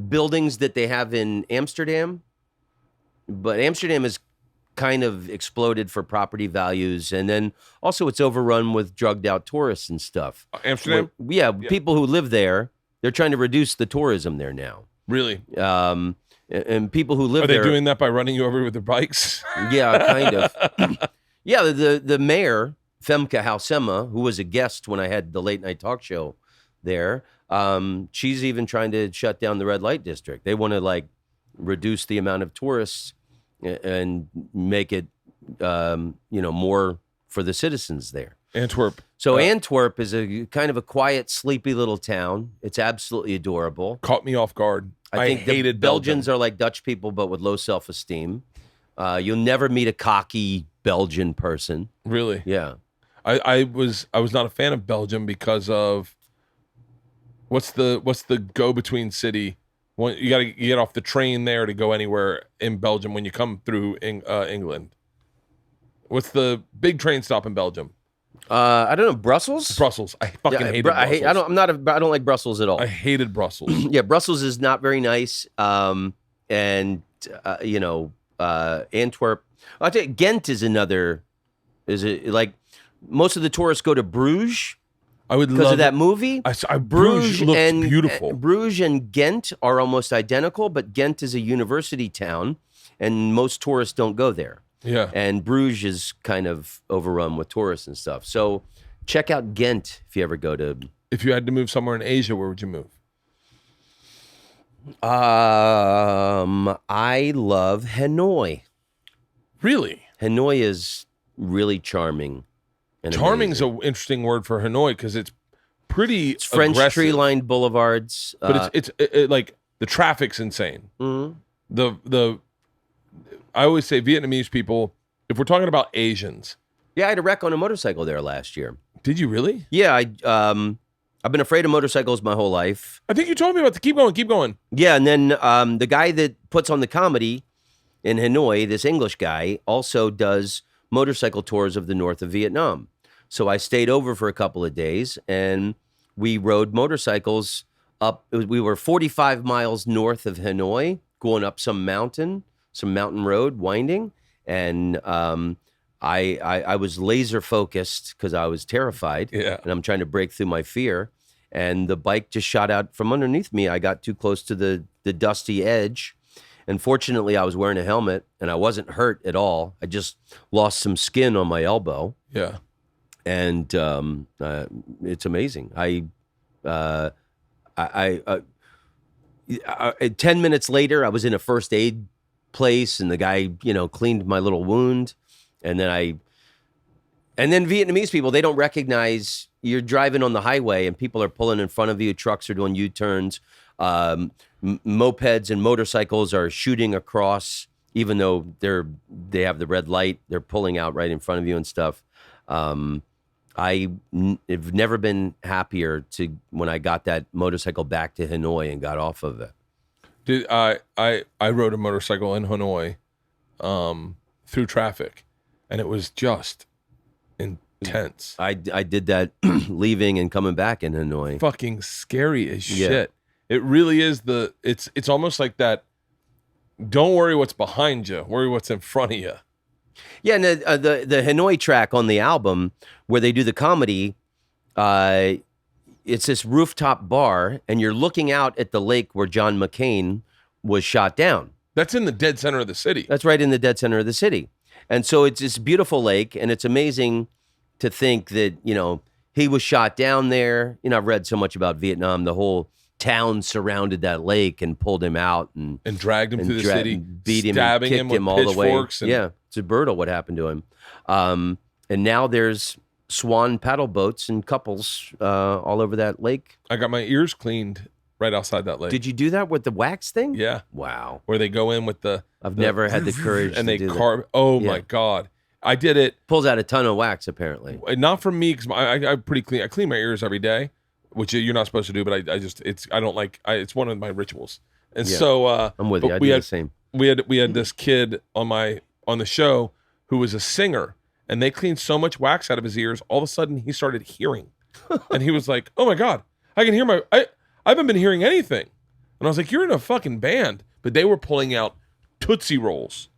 buildings that they have in Amsterdam, but Amsterdam is kind of exploded for property values, and then also it's overrun with drugged out tourists and stuff. Amsterdam? Yeah, people who live there, they're trying to reduce the tourism there now. Really? And people who live there. Are they there, doing that by running you over with their bikes? Yeah, kind of. Yeah, the mayor, Femke Halsema, who was a guest when I had the late night talk show there, she's even trying to shut down the red light district. They want to reduce the amount of tourists and make it more for the citizens there. Antwerp. So Antwerp is a kind of a quiet, sleepy little town. It's absolutely adorable. Caught me off guard. I think the Belgians are like Dutch people, but with low self-esteem. You'll never meet a cocky Belgian person. Really? Yeah. I was not a fan of Belgium because of what's the go-between city? You got to get off the train there to go anywhere in Belgium when you come through England. What's the big train stop in Belgium? I don't know. Brussels. I fucking hated Brussels. I don't like Brussels at all. I hated Brussels. Yeah, Brussels is not very nice. And Antwerp. I'll tell you, Ghent is another. Is it like most of the tourists go to Bruges? I would because love of that movie. Bruges looks beautiful. Bruges and Ghent are almost identical, but Ghent is a university town, and most tourists don't go there. Yeah. And Bruges is kind of overrun with tourists and stuff. So check out Ghent if you ever go to. If you had to move somewhere in Asia, where would you move? I love Hanoi. Really? Hanoi is really charming. Charming's an interesting word for Hanoi because it's pretty French aggressive. tree-lined boulevards. But it's like the traffic's insane. Mm-hmm. I always say Vietnamese people, if we're talking about Asians. Yeah, I had a wreck on a motorcycle there last year. Did you really? Yeah, I've been afraid of motorcycles my whole life. I think you told me about the keep going. Yeah, and then the guy that puts on the comedy in Hanoi, this English guy, also does motorcycle tours of the north of Vietnam. So I stayed over for a couple of days, and we rode motorcycles up. We were 45 miles north of Hanoi, going up some mountain road, winding, and I was laser focused because I was terrified, and I'm trying to break through my fear, and the bike just shot out from underneath me. I got too close to the dusty edge, and fortunately I was wearing a helmet, and I wasn't hurt at all. I just lost some skin on my elbow. Yeah, and it's amazing. 10 minutes later, I was in a first aid place, and the guy, cleaned my little wound. And then Vietnamese people, they don't recognize you're driving on the highway and people are pulling in front of you. Trucks are doing U-turns. Mopeds and motorcycles are shooting across, even though they have the red light. They're pulling out right in front of you and stuff. have never been happier when I got that motorcycle back to Hanoi and got off of it. I rode a motorcycle in Hanoi through traffic, and it was just intense. I did that leaving and coming back in Hanoi. Fucking scary as shit. Yeah. It really is it's almost like that. Don't worry what's behind you. Worry what's in front of you. Yeah, and the Hanoi track on the album where they do the comedy, it's this rooftop bar, and you're looking out at the lake where John McCain was shot down. That's in the dead center of the city. That's right in the dead center of the city. And so it's this beautiful lake, and it's amazing to think that, he was shot down there. I've read so much about Vietnam. The whole town surrounded that lake and pulled him out and dragged him through the city, beat him, stabbing and kicked him with all the way. pitchforks. Yeah, it's brutal what happened to him. And now there's swan paddle boats and couples all over that lake. I got my ears cleaned right outside that lake. Did you do that with the wax thing? Yeah. Wow. Where they go in with I've never had the courage and to they do carve. that. Oh Yeah. my God. I did it. Pulls out a ton of wax, apparently. Not from me, because I'm pretty clean. I clean my ears every day, which you're not supposed to do, but I don't like, it's one of my rituals. And Yeah. so I'm with you. I do the same. We had this kid on the show who was a singer, and they cleaned so much wax out of his ears, all of a sudden he started hearing. And he was like, oh my God, I can hear I haven't been hearing anything. And I was like, you're in a fucking band. But they were pulling out Tootsie Rolls.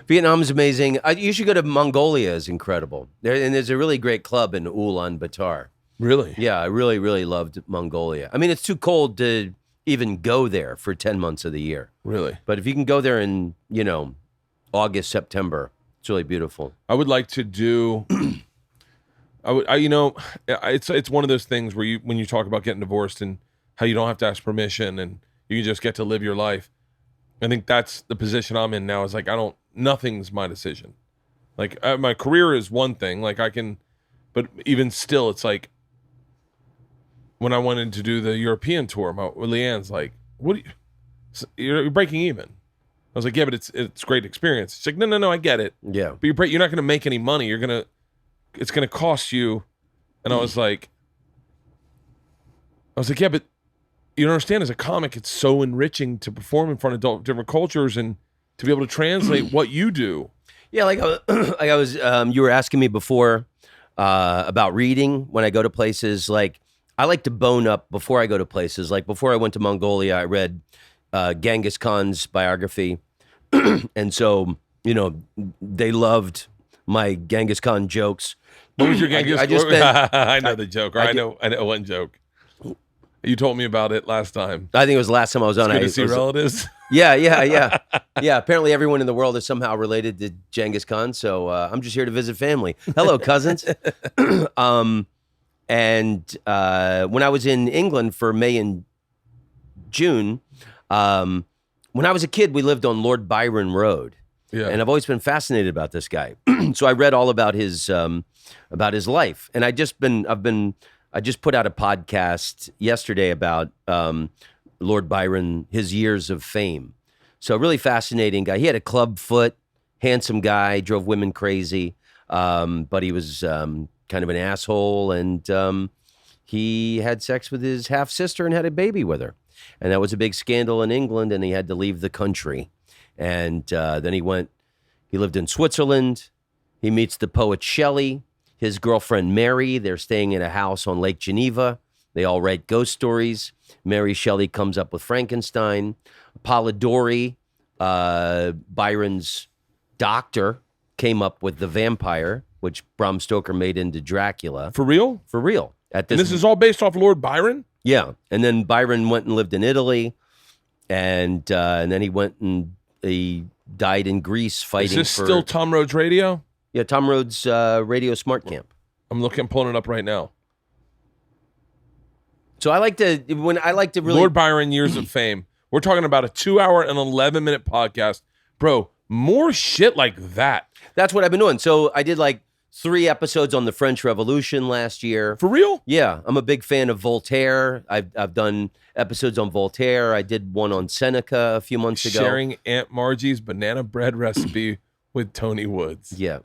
Vietnam is amazing. You should go to Mongolia. It's incredible. There's a really great club in Ulaanbaatar. Really? Yeah, I really, really loved Mongolia. I mean, it's too cold to even go there for 10 months of the year. Really? But if you can go there in, August, September, it's really beautiful. I would like to do. It's one of those things where when you talk about getting divorced and how you don't have to ask permission and you can just get to live your life. I think that's the position I'm in now. Is like nothing's my decision. Like my career is one thing. Like but even still, it's like when I wanted to do the European tour, Leanne's like, "What? You're breaking even." I was like, "Yeah, but it's a great experience." She's like, "No, I get it. Yeah, but you're not going to make any money. It's going to cost you." And I was like, "Yeah, but you don't understand. As a comic, it's so enriching to perform in front of different cultures and to be able to translate what you do." Yeah, like I was, you were asking me before about reading when I go to places. Like I like to bone up before I go to places. Like before I went to Mongolia, I read Genghis Khan's biography, and so they loved my Genghis Khan jokes. What was your Genghis? I just spent, I know the joke. Or I know one joke. You told me about it last time. I think it was the last time I was on. It's good to see relatives. Yeah. Apparently, everyone in the world is somehow related to Genghis Khan. So I'm just here to visit family. Hello, cousins. And when I was in England for May and June, when I was a kid, we lived on Lord Byron Road. Yeah. And I've always been fascinated about this guy. So I read all about his life, and I just put out a podcast yesterday about Lord Byron, his years of fame. So a really fascinating guy. He had a club foot, handsome guy, drove women crazy, but he was kind of an asshole, and he had sex with his half sister and had a baby with her, and that was a big scandal in England. And he had to leave the country, and then he lived in Switzerland. He meets the poet Shelley. His girlfriend, Mary, they're staying in a house on Lake Geneva. They all write ghost stories. Mary Shelley comes up with Frankenstein. Polidori, Byron's doctor, came up with the vampire, which Bram Stoker made into Dracula. For real? For real. And this is all based off Lord Byron? Yeah. And then Byron went and lived in Italy. And then he went and he died in Greece fighting. Is this still Tom Rhodes Radio? Yeah, Tom Rhodes Radio Smart Camp. I'm pulling it up right now. So I like to really Lord Byron, Years of Fame. We're talking about a 2-hour and 11-minute podcast. Bro, more shit like that. That's what I've been doing. So I did like 3 episodes on the French Revolution last year. For real? Yeah, I'm a big fan of Voltaire. I've done episodes on Voltaire. I did one on Seneca a few months ago. Sharing Aunt Margie's banana bread recipe with Tony Woods. Yeah.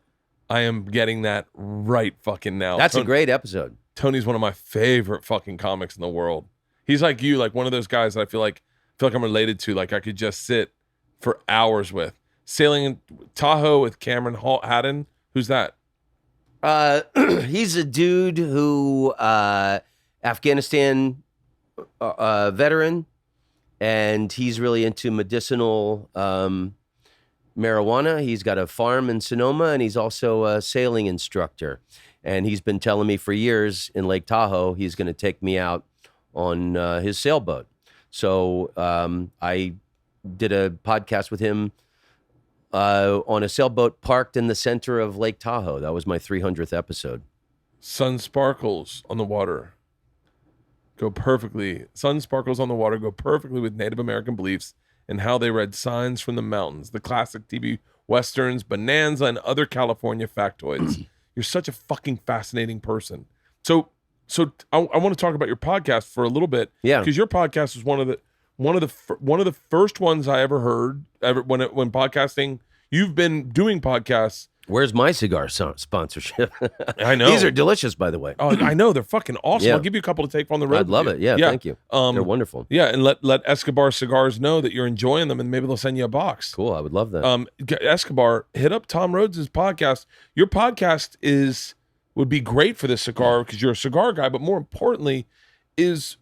I am getting that right fucking now. That's a great episode. Tony's one of my favorite fucking comics in the world. He's like you, like one of those guys that I feel like I'm related to. Like I could just sit for hours with. Sailing in Tahoe with Cameron Haddon. Who's that? He's a dude who Afghanistan veteran, and he's really into medicinal marijuana. He's got a farm in Sonoma, and he's also a sailing instructor. And he's been telling me for years in Lake Tahoe he's going to take me out on his sailboat. So I did a podcast with him on a sailboat parked in the center of Lake Tahoe. That was my 300th episode. Sun sparkles on the water. Go perfectly. Sun sparkles on the water go perfectly with Native American beliefs and how they read signs from the mountains, the classic TV westerns, Bonanza, and other California factoids. You're such a fucking fascinating person. So I want to talk about your podcast for a little bit. Yeah, because your podcast was one of the first ones I ever heard. When podcasting, you've been doing podcasts. Where's my cigar sponsorship? I know these are delicious, by the way. Oh, I know they're fucking awesome. Yeah. I'll give you a couple to take on the road. I'd love it. Yeah, thank you. They're wonderful. Yeah, and let Escobar Cigars know that you're enjoying them, and maybe they'll send you a box. Cool. I would love that. Escobar, hit up Tom Rhodes' podcast. Your podcast would be great for this cigar because you're a cigar guy, but more importantly, is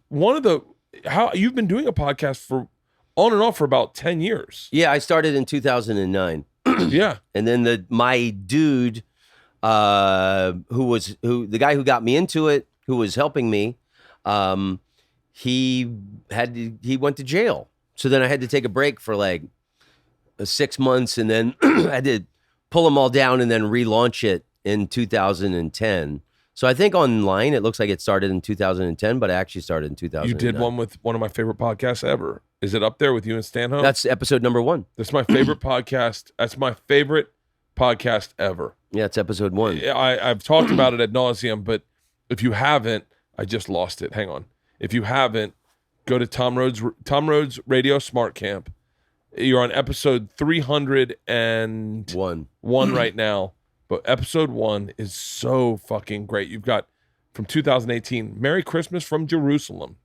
how you've been doing a podcast for on and off for about 10 years. Yeah, I started in 2009. Yeah. And then my dude, the guy who got me into it, who was helping me, he went to jail. So then I had to take a break for like 6 months, and then I had to pull them all down and then relaunch it in 2010. So I think online it looks like it started in 2010, but I actually started in 2009. You did one with one of my favorite podcasts ever. Is it up there with you and Stanhope? That's episode number 1. That's my favorite podcast. That's my favorite podcast ever. Yeah, it's episode 1. I've talked about it ad nauseum, but if you haven't, I just lost it. Hang on. If you haven't, go to Tom Rhodes Radio Smart Camp. You're on episode 301 right now. But episode 1 is so fucking great. You've got from 2018, Merry Christmas from Jerusalem.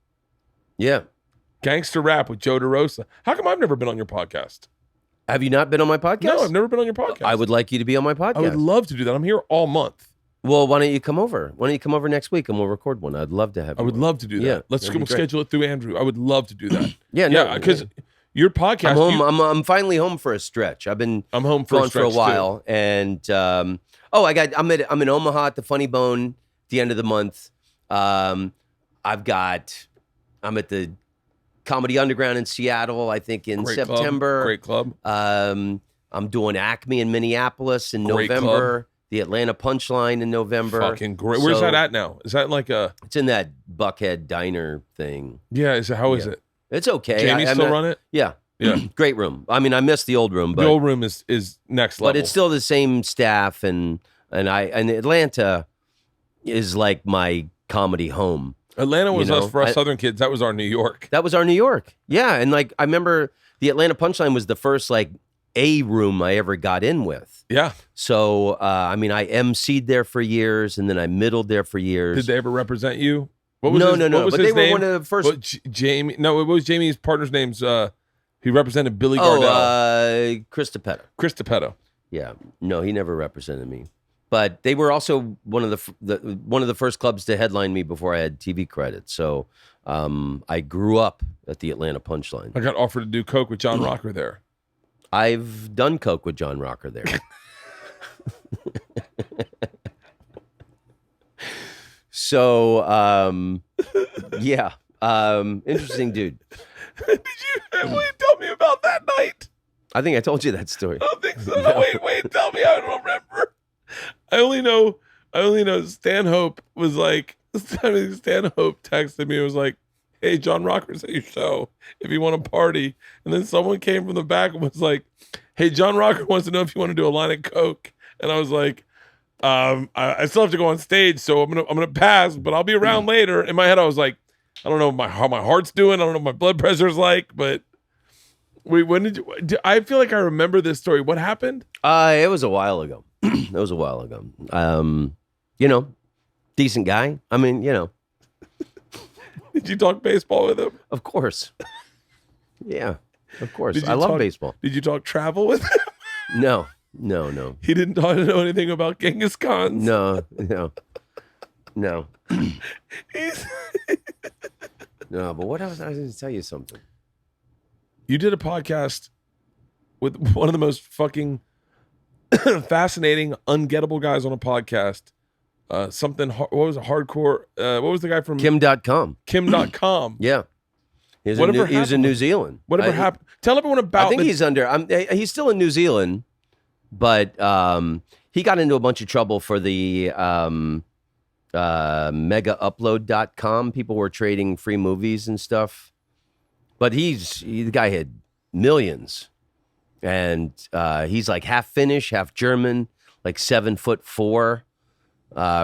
Yeah. Gangster Rap with Joe DeRosa. How come I've never been on your podcast? Have you not been on my podcast? No, I've never been on your podcast. I would like you to be on my podcast. I would love to do that. I'm here all month. Well, why don't you come over? Why don't you come over next week and we'll record one? I'd love to have you. I would love to do that. Yeah, Let's that'd be great. schedule it through Andrew. I would love to do that. Yeah, because your podcast. I'm home. I'm finally home for a stretch. I'm home for gone for a while, too. And I'm in Omaha at the Funny Bone at the end of the month. I'm at the Comedy Underground in Seattle, I think in September. Great club. I'm doing Acme in Minneapolis in Great November. Club. The Atlanta Punchline in November. Fucking great. Where's that at now? Is that like a? It's in that Buckhead Diner thing. Yeah. How is it? It's okay. Jamie still run it? Yeah. Yeah. Great room. I mean, I miss the old room, but the old room is next level. But it's still the same staff, and Atlanta is like my comedy home. Atlanta was for us Southern kids. That was our New York. That was our New York. Yeah, and like I remember the Atlanta Punchline was the first like A room I ever got in with. Yeah. So I emceed there for years, and then I middled there for years. Did they ever represent you? What was no. What was but his they were name? one of the first. Jamie. No, what was Jamie's partner's names? He represented Billy Gardell. Chris DePetto. Chris DePetto. Yeah. No, he never represented me. But they were also one of the first clubs to headline me before I had TV credits. So I grew up at the Atlanta Punchline. I got offered to do coke with John Rocker there. I've done coke with John Rocker there. So yeah, interesting dude. Did you tell me about that night? I think I told you that story. I don't think so. No. Wait, tell me. I don't remember. I only know Stanhope was like, Stanhope texted me and was like, hey, John Rocker's at your show if you want to party. And then someone came from the back and was like, hey, John Rocker wants to know if you want to do a line of coke. And I was like, I still have to go on stage, so I'm gonna pass, but I'll be around later. In my head, I was like, I don't know how my heart's doing. I don't know what my blood pressure's like, but when did you? I feel like I remember this story. What happened? It was a while ago. That was a while ago. You know, decent guy. I mean, you know, Did you talk baseball with him? of course. Yeah, of course. Did you I love talk- baseball. Did you talk travel with him? No. He didn't know anything about Genghis Khan. No. He's- No, but what else? I was going to tell you something. You did a podcast with one of the most fucking fascinating, ungettable guys on a podcast. What was it? Hardcore. What was the guy from Kim.com. Kim.com? Yeah. He was Whatever in happened- New Zealand. Whatever happened? Tell everyone about. I think he's still in New Zealand, but he got into a bunch of trouble for the megaupload.com. People were trading free movies and stuff. But the guy had millions. And he's like half Finnish, half German, like 7'4".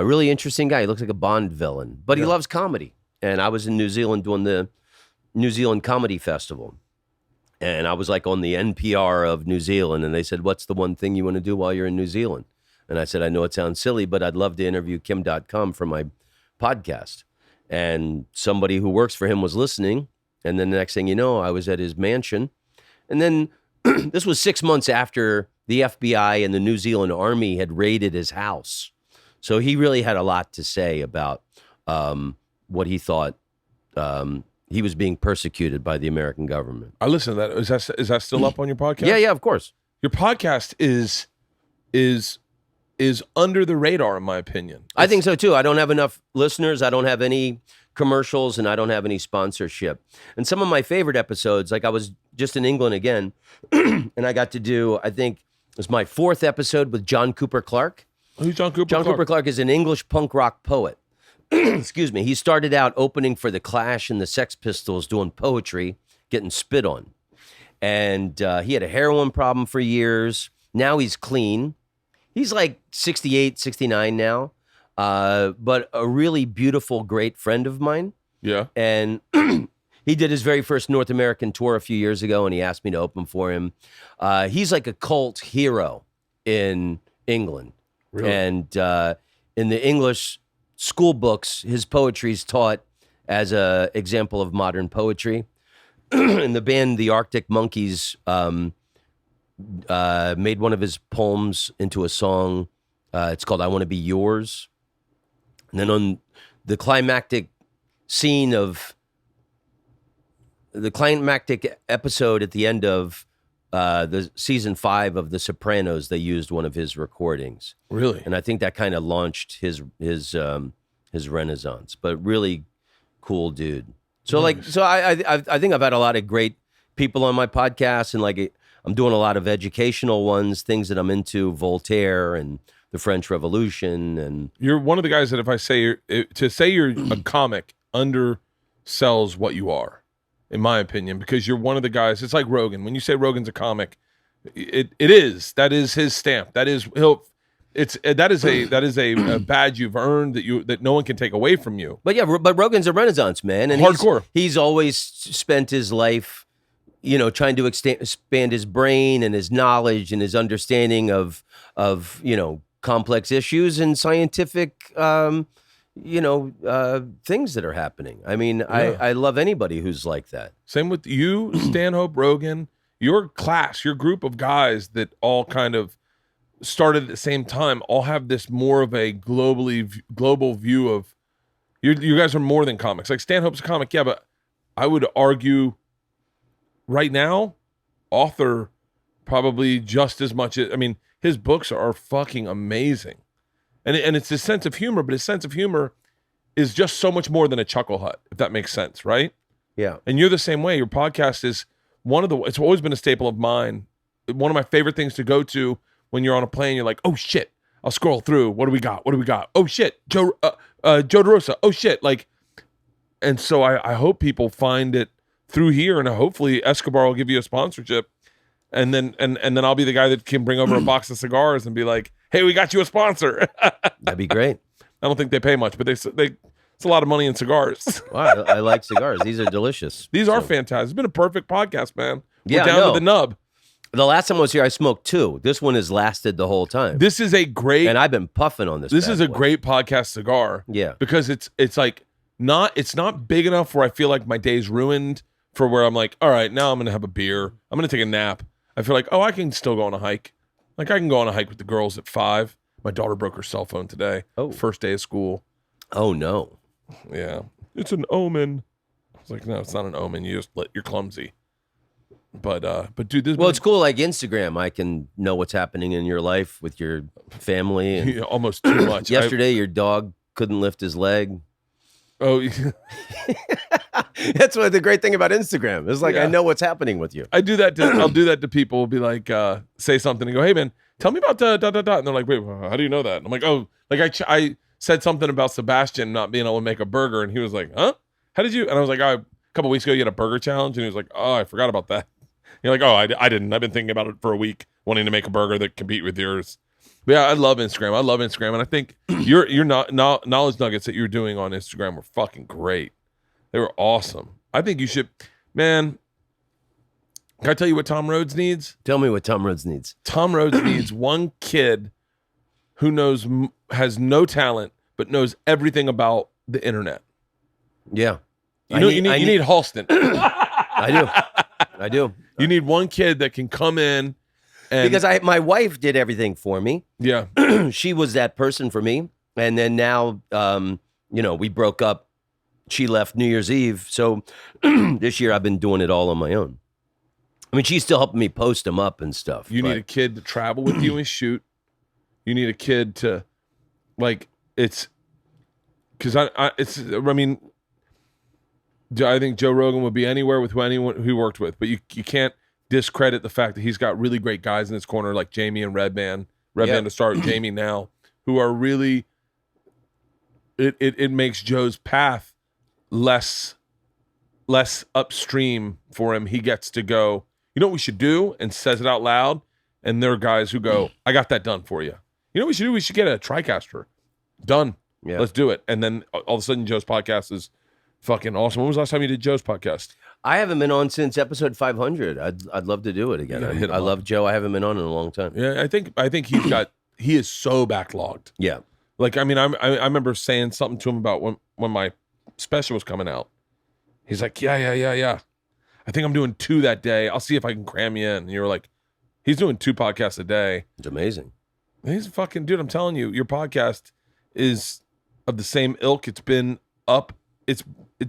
Really interesting guy. He looks like a Bond villain, but he loves comedy. And I was in New Zealand doing the New Zealand Comedy Festival. And I was like on the NPR of New Zealand. And they said, what's the one thing you want to do while you're in New Zealand? And I said, I know it sounds silly, but I'd love to interview Kim.com for my podcast. And somebody who works for him was listening. And then the next thing you know, I was at his mansion. And then this was 6 months after the FBI and the New Zealand Army had raided his house. So he really had a lot to say about what he thought he was being persecuted by the American government. I listened to that. Is that still up on your podcast? Yeah, of course. Your podcast is under the radar, in my opinion. I think so too. I don't have enough listeners. I don't have any commercials, and I don't have any sponsorship. And some of my favorite episodes, like I was just in England again, and I got to do, I think it was my 4th episode with John Cooper Clarke. Who's John Cooper? John Cooper Clarke is an English punk rock poet. Excuse me. He started out opening for the Clash and the Sex Pistols, doing poetry, getting spit on. And he had a heroin problem for years. Now he's clean. He's like 68, 69 now, but a really beautiful, great friend of mine. Yeah. And he did his very first North American tour a few years ago, and he asked me to open for him. He's like a cult hero in England. Really? And in the English school books, his poetry is taught as an example of modern poetry. And the band, the Arctic Monkeys, made one of his poems into a song. It's called I Want to Be Yours. And then on the climactic scene of the climactic episode at the end of the season 5 of The Sopranos, they used one of his recordings. Really? And I think that kind of launched his renaissance. But really cool dude. So Nice. I think I've had a lot of great people on my podcast, and like I'm doing a lot of educational ones, things that I'm into, Voltaire and the French Revolution, and You're one of the guys that if I say you're a comic undersells what you are, in my opinion, because you're one of the guys. It's like Rogan. When you say Rogan's a comic, that is his stamp. That is a badge you've earned that no one can take away from you. But yeah, but Rogan's a Renaissance man, and Hardcore. He's always spent his life, trying to expand his brain and his knowledge and his understanding of complex issues and scientific, things that are happening. I mean, Yeah. I love anybody who's like that. Same with you, Stanhope, Rogan, your class, your group of guys that all kind of started at the same time, all have this more of a global view of you guys are more than comics. Like Stanhope's a comic, yeah, but I would argue right now, author probably just as much. I mean, his books are fucking amazing. And it's his sense of humor, but his sense of humor is just so much more than a chuckle hut, if that makes sense, right? Yeah. And you're the same way. Your podcast is it's always been a staple of mine. One of my favorite things to go to when you're on a plane, you're like, oh shit, I'll scroll through. What do we got? Oh shit, Joe DeRosa. Oh shit. And so I hope people find it through here, and hopefully Escobar will give you a sponsorship. And then I'll be the guy that can bring over a box of cigars and be like, hey, we got you a sponsor. That'd be great. I don't think they pay much, but it's a lot of money in cigars. Wow, I like cigars. These are delicious. These are fantastic. It's been a perfect podcast, man. We're Yeah, down to the nub. The last time I was here, I smoked 2. This one has lasted the whole time. This is a great, and I've been puffing on this. This is a boy. great podcast cigar. Yeah. Because it's like it's not big enough where I feel like my day's ruined for where I'm like, all right, now I'm going to have a beer. I'm going to take a nap. I feel like, oh, I can still go on a hike. Like I can go on a hike with the girls at 5. My daughter broke her cell phone today. Oh. First day of school. Oh, no. Yeah. It's an omen. I was like, no, it's not an omen. You're clumsy. But dude, this it's cool. Like Instagram, I can know what's happening in your life with your family. And almost too much. Yesterday, your dog couldn't lift his leg. Oh, that's what the great thing about Instagram is. Like, I know what's happening with you. I do that. I'll do that to people. Will be like, say something and go, "Hey, man, tell me about and they're like, "Wait, how do you know that?" And I'm like, "Oh, like I said something about Sebastian not being able to make a burger," and he was like, "Huh? How did you?" And I was like, "Oh, a couple weeks ago, you had a burger challenge," and he was like, "Oh, I forgot about that." You're like, "Oh, I didn't. I've been thinking about it for a week, wanting to make a burger that compete with yours." But yeah, I love Instagram. And I think your knowledge nuggets that you're doing on Instagram were fucking great. They were awesome. I think you should, man. Can I tell you what Tom Rhodes needs? Tell me what Tom Rhodes needs. Tom Rhodes needs one kid who has no talent but knows everything about the internet. Yeah, you need Halston. I do. You need one kid that can come in. And, because my wife did everything for me. Yeah. She was that person for me. And then now, we broke up. She left New Year's Eve. So this year I've been doing it all on my own. I mean, she's still helping me post them up and stuff. You need a kid to travel with you and shoot. You need a kid to, like, it's, because I think Joe Rogan would be anywhere with anyone who he worked with, but you can't discredit the fact that he's got really great guys in his corner like Jamie and Redman to start, Jamie now, who are really, it makes Joe's path less upstream for him. He gets to go, you know what we should do, and says it out loud, and there are guys who go, I got that done for you. You know what we should do? We should get a TriCaster. Done. Yeah. Let's do it. And then all of a sudden Joe's podcast is fucking awesome. When was the last time you did Joe's podcast? I haven't been on since episode 500. I'd love to do it again. I love Joe. I haven't been on in a long time. Yeah, I think he is so backlogged. Yeah. Like, I mean, I remember saying something to him about when my special was coming out. He's like, yeah. I think I'm doing 2 that day. I'll see if I can cram you in. And you're like, he's doing 2 podcasts a day. It's amazing. He's fucking dude. I'm telling you, your podcast is of the same ilk. It's been up. It's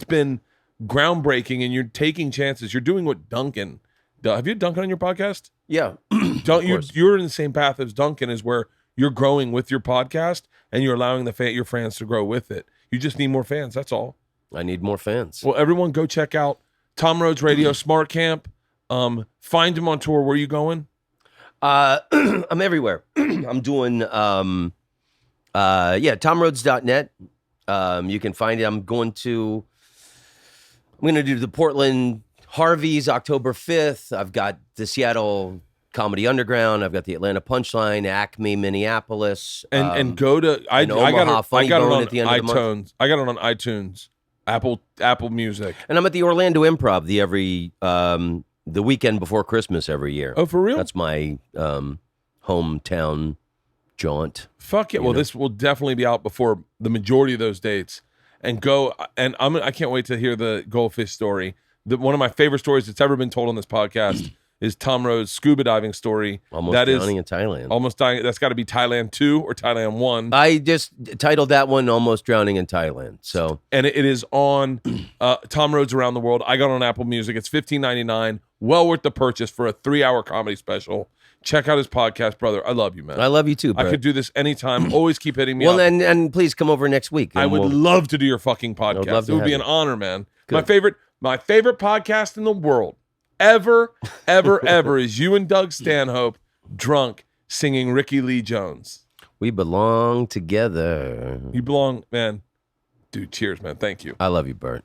been groundbreaking, and you're taking chances. You're doing what Duncan does. Have you had Duncan on your podcast? Yeah. You're in the same path as Duncan, is where you're growing with your podcast and you're allowing your fans to grow with it. You just need more fans. That's all. I need more fans. Well, everyone go check out Tom Rhodes Radio Smart Camp. Find him on tour. Where are you going? I'm everywhere. I'm doing TomRhodes.net. You can find it. I'm going to do the Portland Harvey's October 5th. I've got the Seattle Comedy Underground. I've got the Atlanta Punchline, Acme, Minneapolis. And go to I got it on iTunes. I got it on iTunes, Apple Music. And I'm at the Orlando Improv the weekend before Christmas every year. Oh, for real? That's my hometown jaunt. Fuck it. Well, this will definitely be out before the majority of those dates. And go, and I can't wait to hear the goldfish story. One of my favorite stories that's ever been told on this podcast is Tom Rhodes' scuba diving story. Almost drowning in Thailand. Almost dying. That's got to be Thailand 2 or Thailand 1. I just titled that one Almost Drowning in Thailand. So, and it is on Tom Rhodes Around the World. I got on Apple Music. It's $15.99. Well worth the purchase for a 3-hour comedy special. Check out his podcast, brother. I love you, man. I love you too, Bert. I could do this anytime. Always keep hitting me up. Well, and please come over next week. I would love to do your fucking podcast. It would be an honor, man. Good. My favorite podcast in the world, ever, is you and Doug Stanhope drunk singing Ricky Lee Jones. We belong together. You belong, man. Dude, cheers, man. Thank you. I love you, Bert.